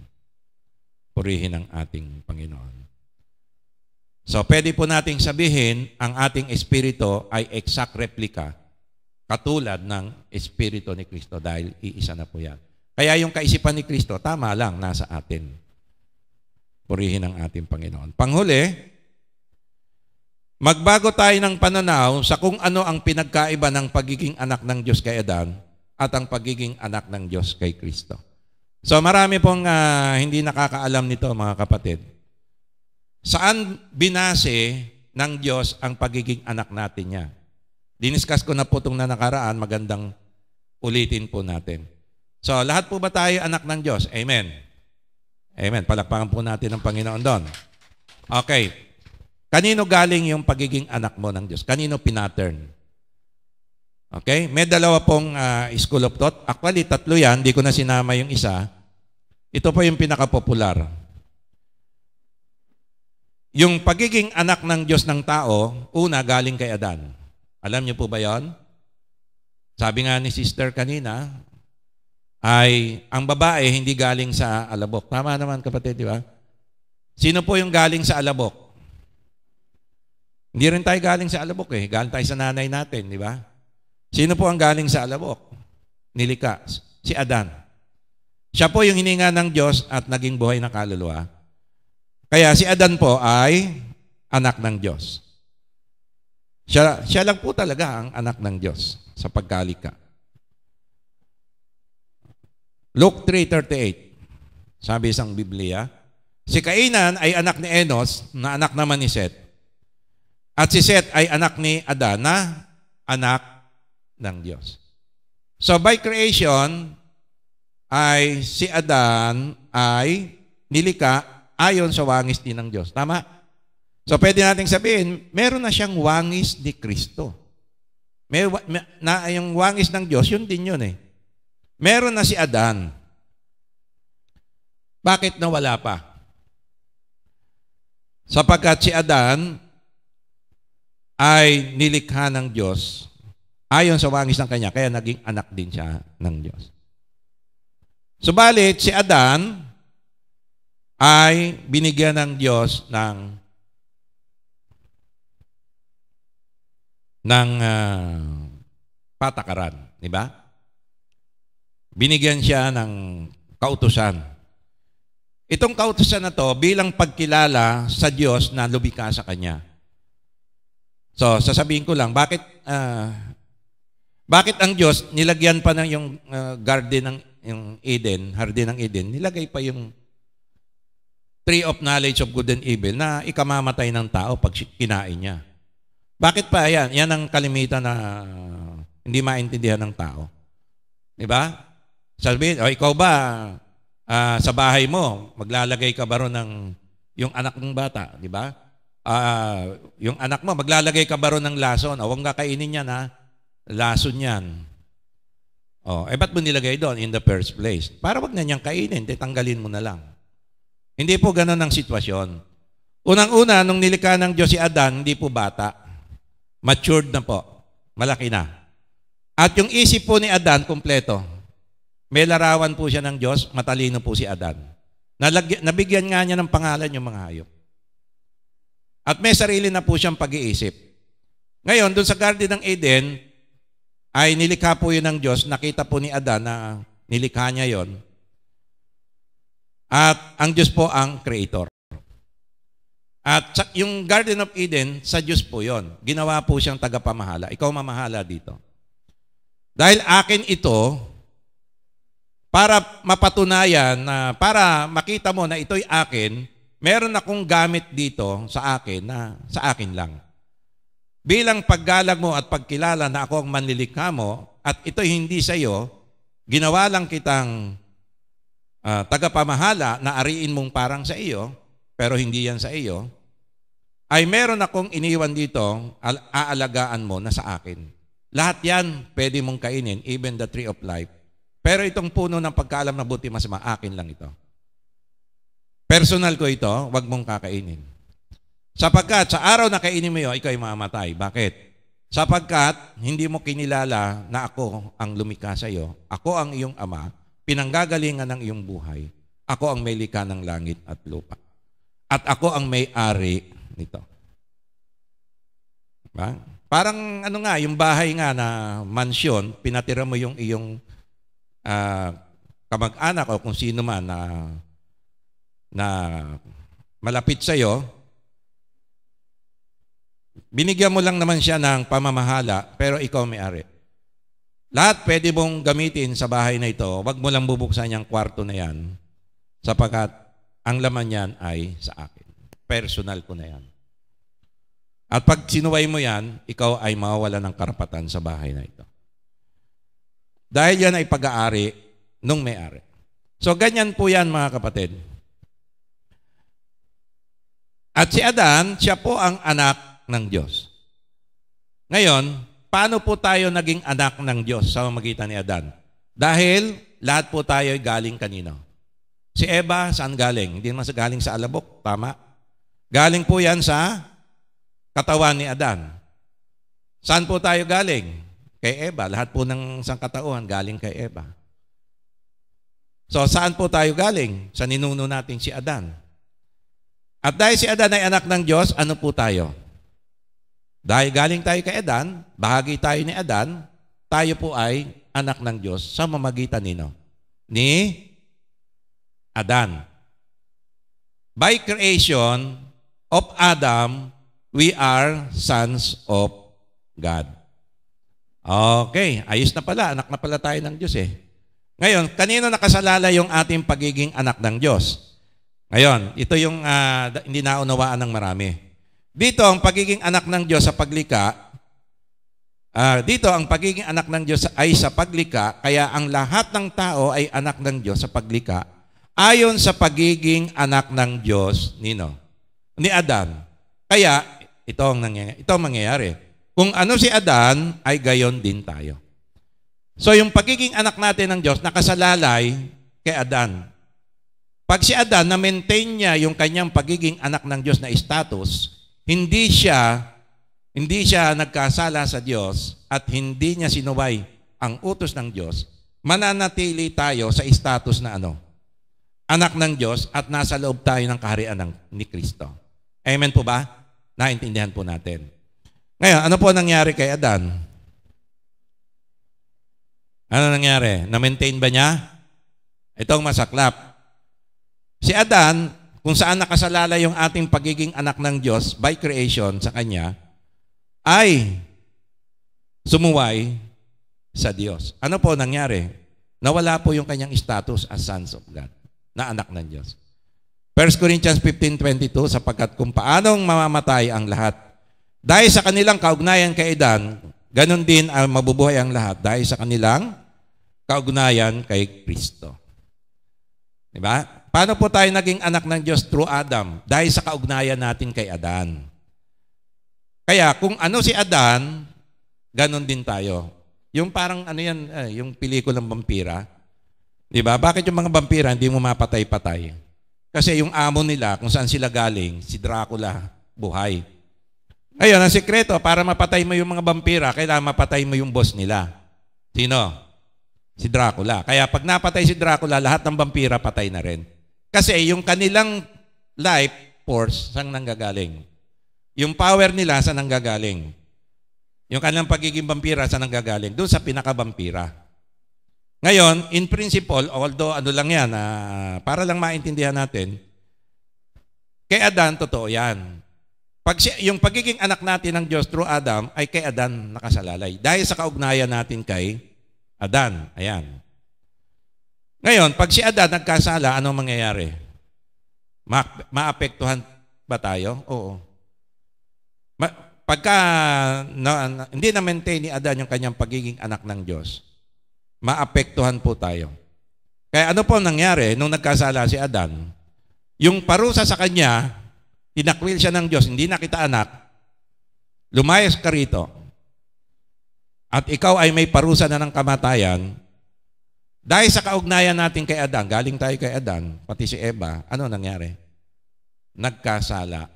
Purihin ang ating Panginoon. So, pwede po nating sabihin, ang ating Espiritu ay exact replica, katulad ng Espiritu ni Kristo, dahil iisa na po yan. Kaya yung kaisipan ni Kristo, tama lang, nasa atin. Purihin ang ating Panginoon. Panghuli, magbago tayo ng pananaw sa kung ano ang pinagkaiba ng pagiging anak ng Diyos kay Adan at ang pagiging anak ng Diyos kay Kristo. So marami pong hindi nakakaalam nito, mga kapatid. Saan binase ng Diyos ang pagiging anak natin niya? Diniscuss ko na po itong nakaraan, magandang ulitin po natin. So lahat po ba tayo anak ng Diyos? Amen. Amen. Palakpakan po natin ang Panginoon doon. Okay. Kanino galing yung pagiging anak mo ng Diyos? Kanino pinattern? Okay? May dalawa pong school of thought. Actually, tatlo yan. Hindi ko na sinama yung isa. Ito po yung pinaka-popular. Yung pagiging anak ng Diyos ng tao, una, galing kay Adan. Alam niyo po ba yon? Sabi nga ni sister kanina, ay ang babae hindi galing sa alabok. Tama naman, kapatid, di ba? Sino po yung galing sa alabok? Hindi rin tayo galing sa alabok eh. Galing tayo sa nanay natin, di ba? Sino po ang galing sa alabok? Nilika. Si Adan. Siya po yung hininga ng Diyos at naging buhay na kaluluwa. Kaya si Adan po ay anak ng Diyos. Siya lang po talaga ang anak ng Diyos sa pagkalika. Luke 3:38, sabi isang Biblia, si Kainan ay anak ni Enos na anak naman ni Seth. At si Seth ay anak ni Adan na anak ng Diyos. So by creation, ay si Adan ay nilika ayon sa wangis din ng Diyos. Tama? So pwede nating sabihin, meron na siyang wangis ni Kristo. Yung wangis ng Diyos, yun din yun eh. Meron na si Adan. Bakit nawala pa? Sapagkat si Adan ay nilikha ng Diyos ayon sa wangis ng kanya, kaya naging anak din siya ng Diyos. Subalit, si Adan ay binigyan ng Diyos ng patakaran, di ba? Binigyan siya ng kautusan. Itong kautusan na to bilang pagkilala sa Diyos na lumikha sa Kanya. So, sasabihin ko lang, bakit ang Diyos nilagyan pa ng yung garden ng yung Eden, Hardin ng Eden, nilagay pa yung tree of knowledge of good and evil na ikamamatay ng tao pag kinain niya. Bakit pa yan? Yan ang kalimitan na hindi maintindihan ng tao. Di ba? Sabihin, ikaw ba sa bahay mo, maglalagay ka ba ron ng yung anak ng bata? Di ba? Yung anak mo, maglalagay ka ba ron ng lason? Huwag ka kainin yan ha. Lason yan. Ba't mo nilagay doon in the first place? Para wag na niyang kainin, tanggalin mo na lang. Hindi po ganun ang sitwasyon. Unang-una, nung nilikha ng Diyos si Adan, hindi po bata. Matured na po. Malaki na. At yung isip po ni Adan, kumpleto. May larawan po siya ng Diyos, matalino po si Adan. Nabigyan nga niya ng pangalan yung mga hayop. At may sarili na po siyang pag-iisip. Ngayon, doon sa Garden ng Eden, ay nilikha po yun ng Diyos. Nakita po ni Adan na nilikha niya yon. At ang Diyos po ang creator. At yung Garden of Eden, sa Diyos po yon. Ginawa po siyang tagapamahala. Ikaw mamahala dito. Dahil akin ito, para mapatunayan, na para makita mo na ito'y akin, meron akong gamit dito sa akin na sa akin lang. Bilang paggalag mo at pagkilala na ako ang manlilikha mo, at ito'y hindi sa iyo, ginawa lang kitang tagapamahala na ariin mong parang sa iyo, pero hindi yan sa iyo, ay meron akong iniwan dito, aalagaan mo na sa akin. Lahat yan, pwede mong kainin, even the tree of life. Pero itong puno ng pagkaalam na buti masama, akin lang ito. Personal ko ito, wag mong kakainin. Sapagkat sa araw na kainin mo yun, ikaw ay mamamatay. Bakit? Sapagkat hindi mo kinilala na ako ang lumikha sa iyo, ako ang iyong ama, pinanggagalingan ng iyong buhay, ako ang may likha ng langit at lupa. At ako ang may-ari nito. Diba? Parang yung bahay nga na mansyon, pinatira mo yung iyong kamag-anak o kung sino man na malapit sa iyo, binigyan mo lang naman siya ng pamamahala, pero ikaw may-ari. Lahat pwede mong gamitin sa bahay na ito, wag mo lang bubuksan yung kwarto na yan, sapagkat ang laman yan ay sa akin. Personal ko na yan. At pag sinuway mo yan, ikaw ay mawawala ng karapatan sa bahay na ito. Dahil yan ay pag-aari nung may-ari. So ganyan po yan mga kapatid. At si Adan, siya po ang anak ng Diyos. Ngayon, paano po tayo naging anak ng Diyos sa pamamagitan ni Adan? Dahil lahat po tayo ay galing kanino? Si Eva, saan galing? Hindi naman galing sa alabok, tama? Galing po yan sa katawan ni Adan. Saan po tayo galing? Kay Eva. Lahat po ng sangkatauhan galing kay Eva. So, saan po tayo galing? Sa ninuno natin si Adan. At dahil si Adan ay anak ng Diyos, ano po tayo? Dahil galing tayo kay Adan, bahagi tayo ni Adan, tayo po ay anak ng Diyos sa mamagitan nino? Ni Adan. By creation of Adam, we are sons of God. Okay, ayos na pala. Anak na pala tayo ng Diyos eh. Ngayon, kanino nakasalala yung ating pagiging anak ng Diyos? Ngayon, ito yung hindi naunawaan ng marami. Dito, ang pagiging anak ng Diyos sa paglika, dito, ang pagiging anak ng Diyos ay sa paglika, kaya ang lahat ng tao ay anak ng Diyos sa paglika, ayon sa pagiging anak ng Diyos, ni Adan. Kaya, ito ang mangyayari. Kung ano si Adan, ay gayon din tayo. So, yung pagiging anak natin ng Diyos, nakasalalay kay Adan. Pag si Adan, na-maintain niya yung kanyang pagiging anak ng Diyos na status, hindi siya nagkasala sa Diyos at hindi niya sinuway ang utos ng Diyos, mananatili tayo sa status na anak ng Diyos at nasa loob tayo ng kaharian ni Kristo. Amen po ba? Naintindihan po natin. Ngayon, ano po nangyari kay Adan? Ano nangyari? Na-maintain ba niya? Itong masaklap. Si Adan, kung saan nakasalala yung ating pagiging anak ng Diyos by creation sa Kanya, ay sumuway sa Diyos. Ano po nangyari? Nawala po yung kanyang status as sons of God, na anak ng Diyos. 1 Corinthians 15:22, sapagkat kung paanong mamamatay ang lahat, dahil sa kanilang kaugnayan kay Adan, ganun din ang mabubuhay ang lahat dahil sa kanilang kaugnayan kay Kristo. Diba? Paano po tayo naging anak ng Diyos through Adam? Dahil sa kaugnayan natin kay Adan. Kaya kung ano si Adan, ganun din tayo. Yung parang yung pelikulang vampira. Di ba? Bakit yung mga vampira hindi mo mapatay-patay? Kasi yung amo nila, kung saan sila galing, si Dracula, buhay. Ngayon, ang sikreto, para mapatay mo yung mga vampira, kailangan mapatay mo yung boss nila. Sino? Si Dracula. Kaya pag napatay si Dracula, lahat ng vampira patay na rin. Kasi yung kanilang life force, saan nanggagaling? Yung power nila, saan nanggagaling? Yung kanilang pagiging vampira, saan nanggagaling? Doon sa pinaka-vampira. Ngayon, in principle, although lang yan, para lang maintindihan natin, kay Adan, totoo yan. Yung pagiging anak natin ng Diyos through Adam, ay kay Adan nakasalalay. Dahil sa kaugnayan natin kay Adan. Ayan. Ngayon, pag si Adan nagkasala, anong mangyayari? Maapektuhan ba tayo? Oo. Pagka hindi na-maintain ni Adan yung kanyang pagiging anak ng Diyos, maapektuhan po tayo. Kaya ano po nangyari nung nagkasala si Adan? Yung parusa sa kanya, tinakwil siya ng Diyos, hindi na kita anak, lumayas ka rito, at ikaw ay may parusa na ng kamatayan, dahil sa kaugnayan natin kay Adan, galing tayo kay Adan, pati si Eva, ano nangyari? Nagkasala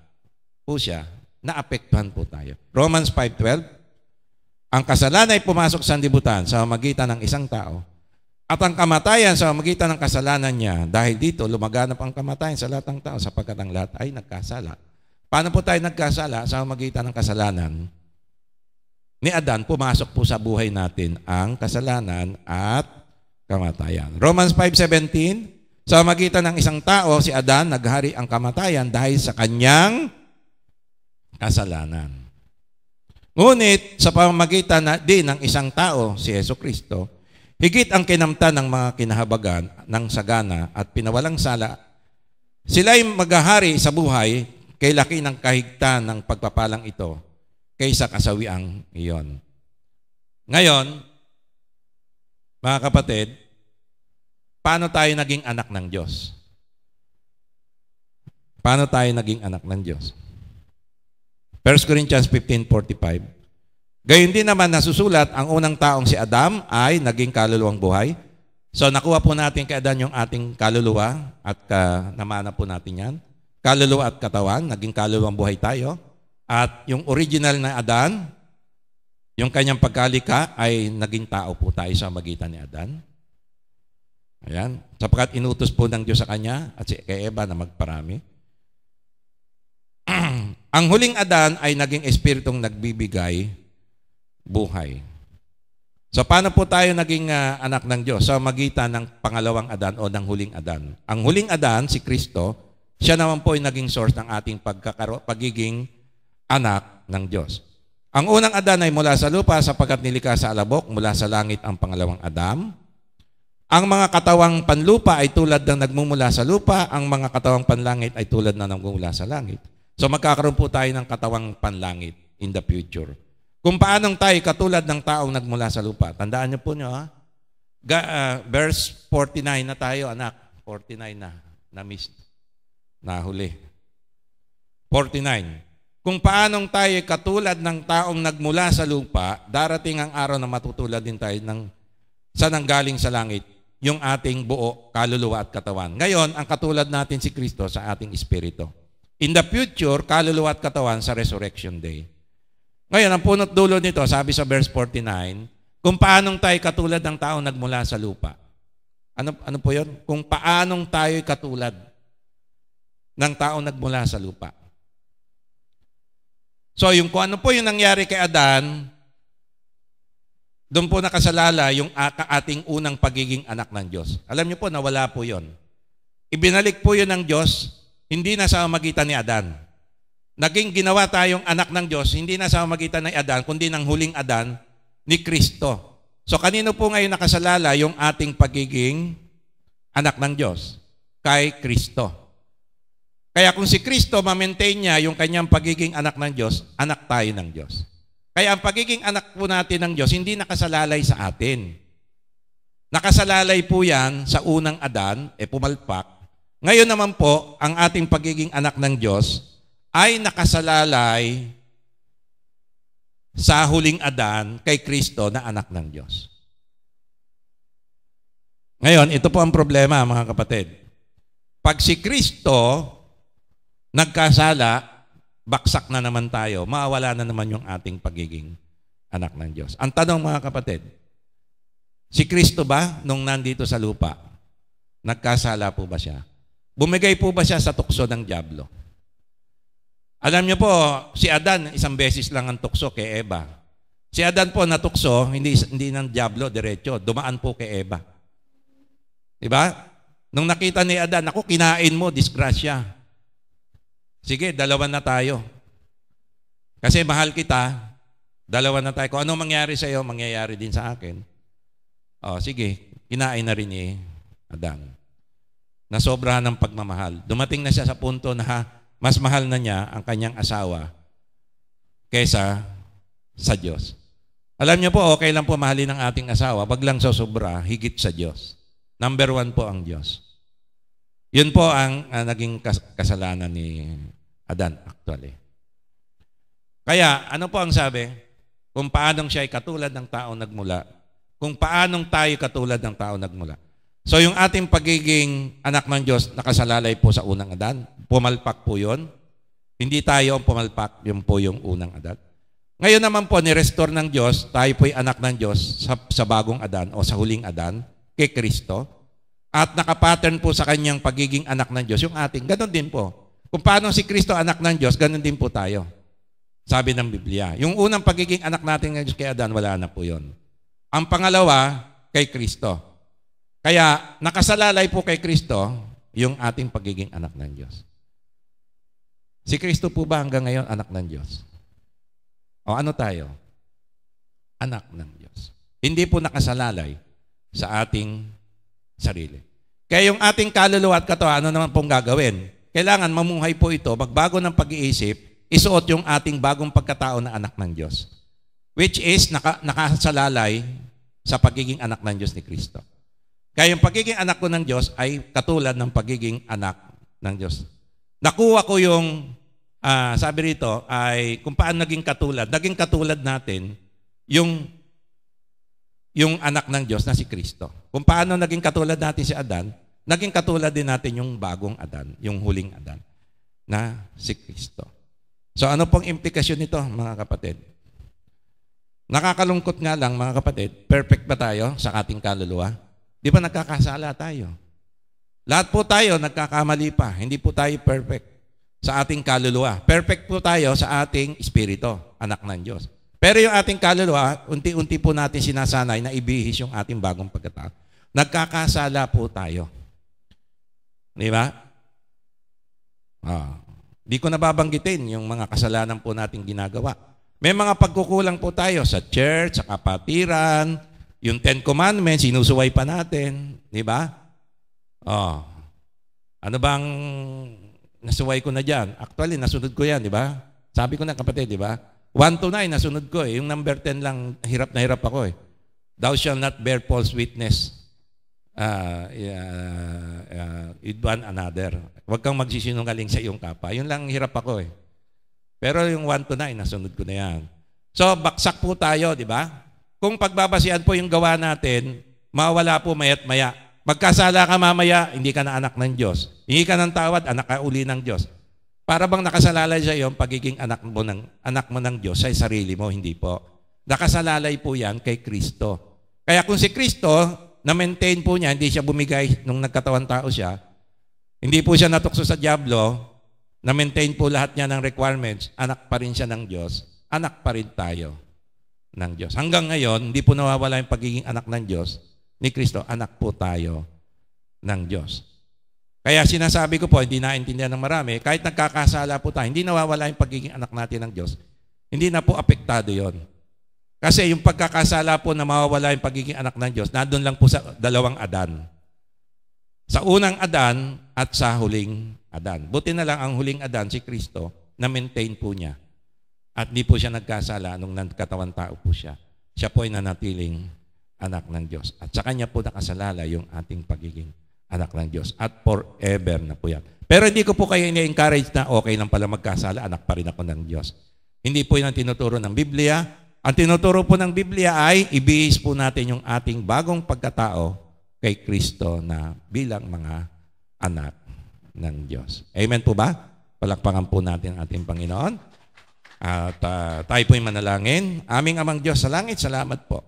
po siya, naapektuhan po tayo. Romans 5:12, ang kasalanan ay pumasok sa sanlibutan sa magitan ng isang tao, at ang kamatayan sa magitan ng kasalanan niya, dahil dito lumaganap ang kamatayan sa lahat ng tao sapagkat ang lahat ay nagkasala. Paano po tayo nagkasala sa magitan ng kasalanan? Ni Adan, pumasok po sa buhay natin ang kasalanan at kamatayan. Romans 5:17, sa magitan ng isang tao, si Adan, naghari ang kamatayan dahil sa kanyang kasalanan. Ngunit sa pamamagitan din ng isang tao, si Jesucristo, higit ang kinamtan ng mga kinahabagan ng sagana at pinawalang sala, sila'y maghahari sa buhay kay laki ng kahigtan ng pagpapalang ito kaysa kasawiang iyon. Ngayon, mga kapatid, paano tayo naging anak ng Diyos? Paano tayo naging anak ng Diyos? 1 Corinthians 15:45. Gayon din naman nasusulat, ang unang taong si Adam ay naging kaluluwang buhay. So nakuha po natin kay Adan yung ating kaluluwa at namana po natin yan. Kaluluwa at katawan, naging kaluluwang buhay tayo. At yung original na Adan, yung kanyang pagkalika ay naging tao po tayo sa magitan ni Adan. Ayan. Sapagkat inutos po ng Diyos sa kanya at kay Eva na magparami. Ang huling Adan ay naging espiritong nagbibigay buhay. So paano po tayo naging anak ng Diyos? Sa magitan ng pangalawang Adan o ng huling Adan. Ang huling Adan, si Kristo, siya naman po ay naging source ng ating pagiging anak ng Diyos. Ang unang Adan ay mula sa lupa sapagkat nilikha sa alabok, mula sa langit ang pangalawang Adam. Ang mga katawang panlupa ay tulad ng nagmumula sa lupa, ang mga katawang panlangit ay tulad na nagmumula sa langit. So magkakaroon po tayo ng katawang panlangit in the future. Kung paanong tayo katulad ng taong nagmula sa lupa. Tandaan niyo po niyo, ha? Verse 49 na tayo, anak. 49 na miss. Nahuli. 49. Kung paanong tayo katulad ng taong nagmula sa lupa, darating ang araw na matutulad din tayo sa nanggaling sa langit, yung ating buo, kaluluwa at katawan. Ngayon, ang katulad natin si Kristo sa ating espiritu. In the future, kaluluwa at katawan sa resurrection day. Ngayon, ang punot dulo nito, sabi sa verse 49, kung paanong tayo katulad ng taong nagmula sa lupa. Ano po yun? Kung paanong tayo katulad ng taong nagmula sa lupa. So, kung ano po yung nangyari kay Adan, doon po nakasalala yung ating unang pagiging anak ng Diyos. Alam niyo po, nawala po yun. Ibinalik po yun ng Diyos, hindi na sa magitan ni Adan. Naging ginawa tayong anak ng Diyos, hindi na sa magitan ni Adan, kundi ng huling Adan, ni Kristo. So, kanino po ngayon nakasalala yung ating pagiging anak ng Diyos? Kay Kristo. Kaya kung si Kristo, ma-maintain niya yung kanyang pagiging anak ng Diyos, anak tayo ng Diyos. Kaya ang pagiging anak po natin ng Diyos, hindi nakasalalay sa atin. Nakasalalay po yan sa unang Adan, pumalpak. Ngayon naman po, ang ating pagiging anak ng Diyos ay nakasalalay sa huling Adan kay Kristo na anak ng Diyos. Ngayon, ito po ang problema, mga kapatid. Pag si Kristo nagkasala, baksak na naman tayo, mawawala na naman yung ating pagiging anak ng Diyos. Ang tanong, mga kapatid, si Kristo ba, nung nandito sa lupa, nagkasala po ba siya? Bumigay po ba siya sa tukso ng dyablo? Alam niyo po, si Adan, isang beses lang ang tukso kay Eva. Si Adan po natukso, hindi ng dyablo, diretso, dumaan po kay Eva. Diba? Nung nakita ni Adan, ako, kinain mo, disgrasya. Sige, dalawa na tayo. Kasi mahal kita, dalawa na tayo. Kung anong mangyari sa iyo, mangyayari din sa akin. Sige, kinain na rin ni Adan. Nasobrahan ng pagmamahal. Dumating na siya sa punto na mas mahal na niya ang kanyang asawa kaysa sa Diyos. Alam niyo po, okay lang po mahalin ang ating asawa, wag lang sobra, higit sa Diyos. Number 1 po ang Diyos. Yun po ang naging kasalanan ni Adan actually. Kaya, ano po ang sabi? Kung paanong siya ay katulad ng taong nagmula. Kung paanong tayo katulad ng taong nagmula. So, yung ating pagiging anak ng Diyos, nakasalalay po sa unang Adan. Pumalpak po yun. Hindi tayo ang pumalpak, yun po yung unang Adan. Ngayon naman po, ni-restore ng Diyos, tayo po'y anak ng Diyos sa bagong Adan o sa huling Adan, kay Kristo. At nakapattern po sa kanyang pagiging anak ng Diyos, yung ating, ganun din po. Kung paano si Kristo anak ng Diyos, ganun din po tayo. Sabi ng Biblia. Yung unang pagiging anak natin ng Diyos kay Adan, wala na po yun. Ang pangalawa, kay Kristo. Kaya, nakasalalay po kay Kristo, yung ating pagiging anak ng Diyos. Si Kristo po ba hanggang ngayon anak ng Diyos? O ano tayo? Anak ng Diyos. Hindi po nakasalalay sa ating sarili. Kaya yung ating kaluluwa at katawan, ano naman pong gagawin? Kailangan mamuhay po ito, magbago ng pag-iisip, isuot yung ating bagong pagkatao na anak ng Diyos. Which is nakasalalay sa pagiging anak ng Diyos ni Kristo. Kaya yung pagiging anak ko ng Diyos ay katulad ng pagiging anak ng Diyos. Nakuha ko yung, sabi rito, ay kung paano naging katulad natin yung anak ng Diyos na si Kristo. Kung paano naging katulad natin si Adan, naging katulad din natin yung bagong Adan, yung huling Adan, na si Kristo. So ano pong implikasyon nito, mga kapatid? Nakakalungkot nga lang, mga kapatid, perfect ba tayo sa ating kaluluwa? Di ba nagkakasala tayo? Lahat po tayo nagkakamali pa. Hindi po tayo perfect sa ating kaluluwa. Perfect po tayo sa ating espiritu, anak ng Diyos. Pero yung ating kaluluwa, unti-unti po natin sinasanay na ibihis yung ating bagong pagkatao. Nagkakasala po tayo. Di ba? Di ko nababanggitin yung mga kasalanan po nating ginagawa. May mga pagkukulang po tayo sa church, sa kapatiran, yung 10 Commandments, sinusuway pa natin. Di ba? Oh. Ano bang nasuway ko na dyan? Actually, nasunod ko yan, di ba? Sabi ko na kapatid, di ba? 1 to 9, nasunod ko eh. Yung number 10 lang, hirap na hirap ako eh. Thou shalt not bear false witness with one another. Huwag kang magsisinungaling sa iyong kapwa. Yun lang hirap ako eh. Pero yung 1 to 9, nasunod ko na yan. So, baksak po tayo, di ba? Kung pagbabasihan po yung gawa natin, mawala po maya't maya. Magkasala ka mamaya, hindi ka na anak ng Diyos. Hingi ka ng tawad, anak ka uli ng Diyos. Para bang nakasalalay sa iyo ang pagiging anak mo ng Diyos sa sarili mo, hindi po. Nakasalalay po yan kay Kristo. Kaya kung si Kristo, na-maintain po niya, hindi siya bumigay nung nagkatawan tao siya, hindi po siya natukso sa dyablo, na-maintain po lahat niya ng requirements, anak pa rin siya ng Diyos, anak pa rin tayo ng Diyos. Hanggang ngayon, hindi po nawawala yung pagiging anak ng Diyos ni Kristo, anak po tayo ng Diyos. Kaya sinasabi ko po, hindi naintindihan ng marami, kahit nagkakasala po tayo, hindi nawawala yung pagiging anak natin ng Diyos, hindi na po apektado yon. Kasi yung pagkakasala po na mawawala yung pagiging anak ng Diyos, nandun lang po sa dalawang Adan. Sa unang Adan at sa huling Adan. Buti na lang ang huling Adan, si Kristo, na-maintain po niya. At di po siya nagkasala nung nagkatawan tao po siya. Siya po ay nanatiling anak ng Diyos. At sa kanya po nakasalala yung ating pagiging anak ng Diyos. At forever na po yan. Pero hindi ko po kayo ini-encourage na okay lang pala magkasala, anak pa rin ako ng Diyos. Hindi po yun ang tinuturo ng Biblia. Ang tinuturo po ng Biblia ay ibihis po natin yung ating bagong pagkatao kay Kristo na bilang mga anak ng Diyos. Amen po ba? Palakpakan po natin ang ating Panginoon. At tayo po'y manalangin. Aming Amang Diyos sa langit, salamat po.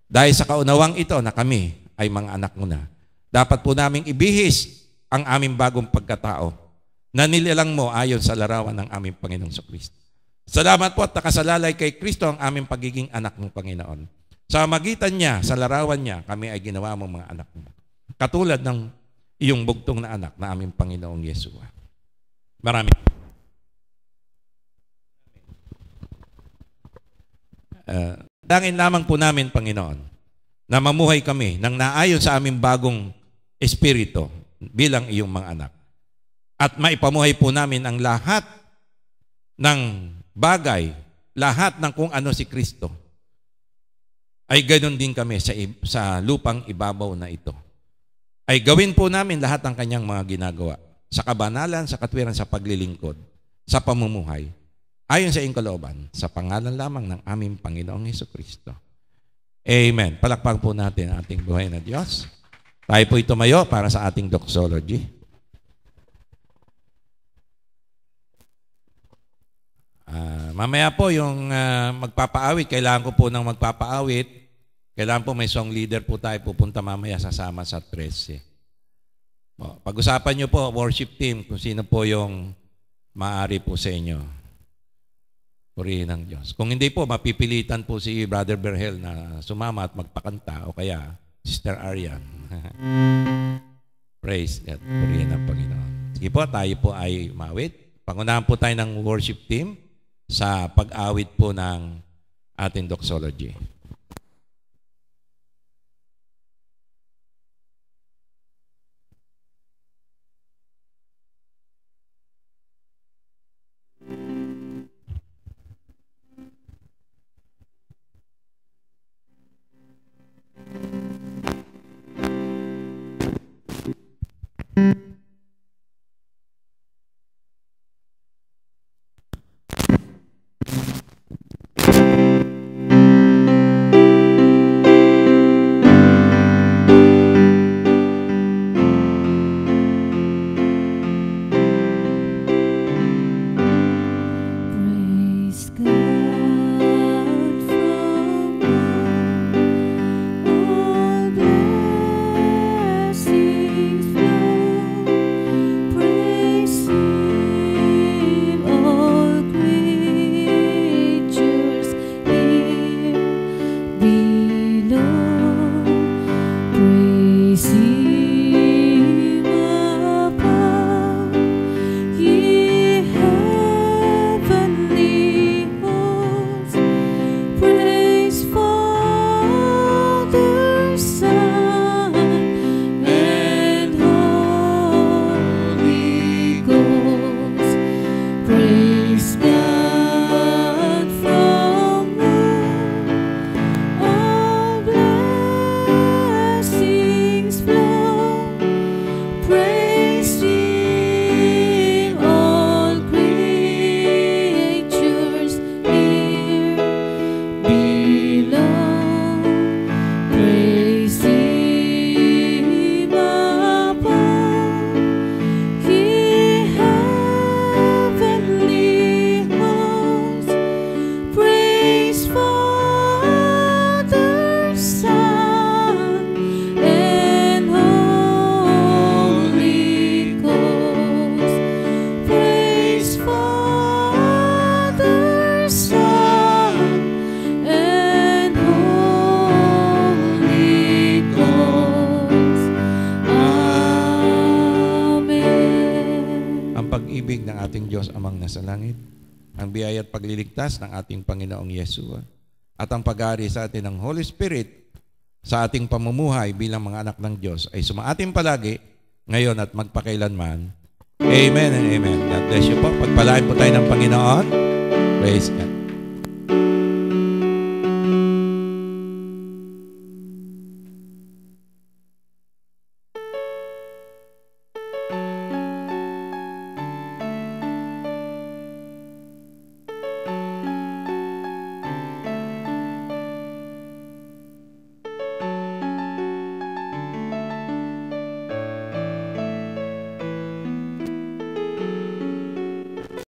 Dahil sa kaunawang ito na kami ay mga anak mo na. Dapat po naming ibihis ang aming bagong pagkatao na nilalang mo ayon sa larawan ng aming Panginoong Kristo. Salamat po at nakasalalay kay Kristo ang aming pagiging anak ng Panginoon. Sa magitan niya, sa larawan niya, kami ay ginawa mong mga anak mo. Katulad ng iyong bugtong na anak na aming Panginoong Yeshua. Maraming. Dangin lamang po namin, Panginoon, na mamuhay kami nang naayon sa aming bagong espiritu bilang iyong mga anak. At maipamuhay po namin ang lahat ng bagay, lahat ng kung ano si Kristo, ay ganoon din kami sa lupang ibabaw na ito. Ay gawin po namin lahat ng kanyang mga ginagawa sa kabanalan, sa katwiran, sa paglilingkod, sa pamumuhay, ayon sa iyong kalooban, sa pangalan lamang ng aming Panginoong Hesukristo. Amen. Palakpakan po natin ang ating buhay na Diyos. Tayo po'y tumayo para sa ating doxology. Mamaya po yung magpapaawit, kailangan ko po ng magpapaawit. Kailangan po may song leader po tayo pupunta mamaya sasama sa 13. Pag-usapan nyo po, worship team, kung sino po yung maaari po sa inyo. Purihin ng Diyos. Kung hindi po, mapipilitan po si Brother Berhel na sumama at magpakanta o kaya Sister Arian. Praise God. Purihin ng Panginoon. Sige po, tayo po ay umawit. Pangunahan po tayo ng worship team sa pag-awit po ng ating doxology. nasa langit, ang biyaya at pagliligtas ng ating Panginoong Yeshua, at ang pag-aari sa atin ng Holy Spirit sa ating pamumuhay bilang mga anak ng Diyos ay sumaatin palagi, ngayon at magpakailanman. Amen and amen. God bless you po. Pagpalain po tayo ng Panginoon. Praise God.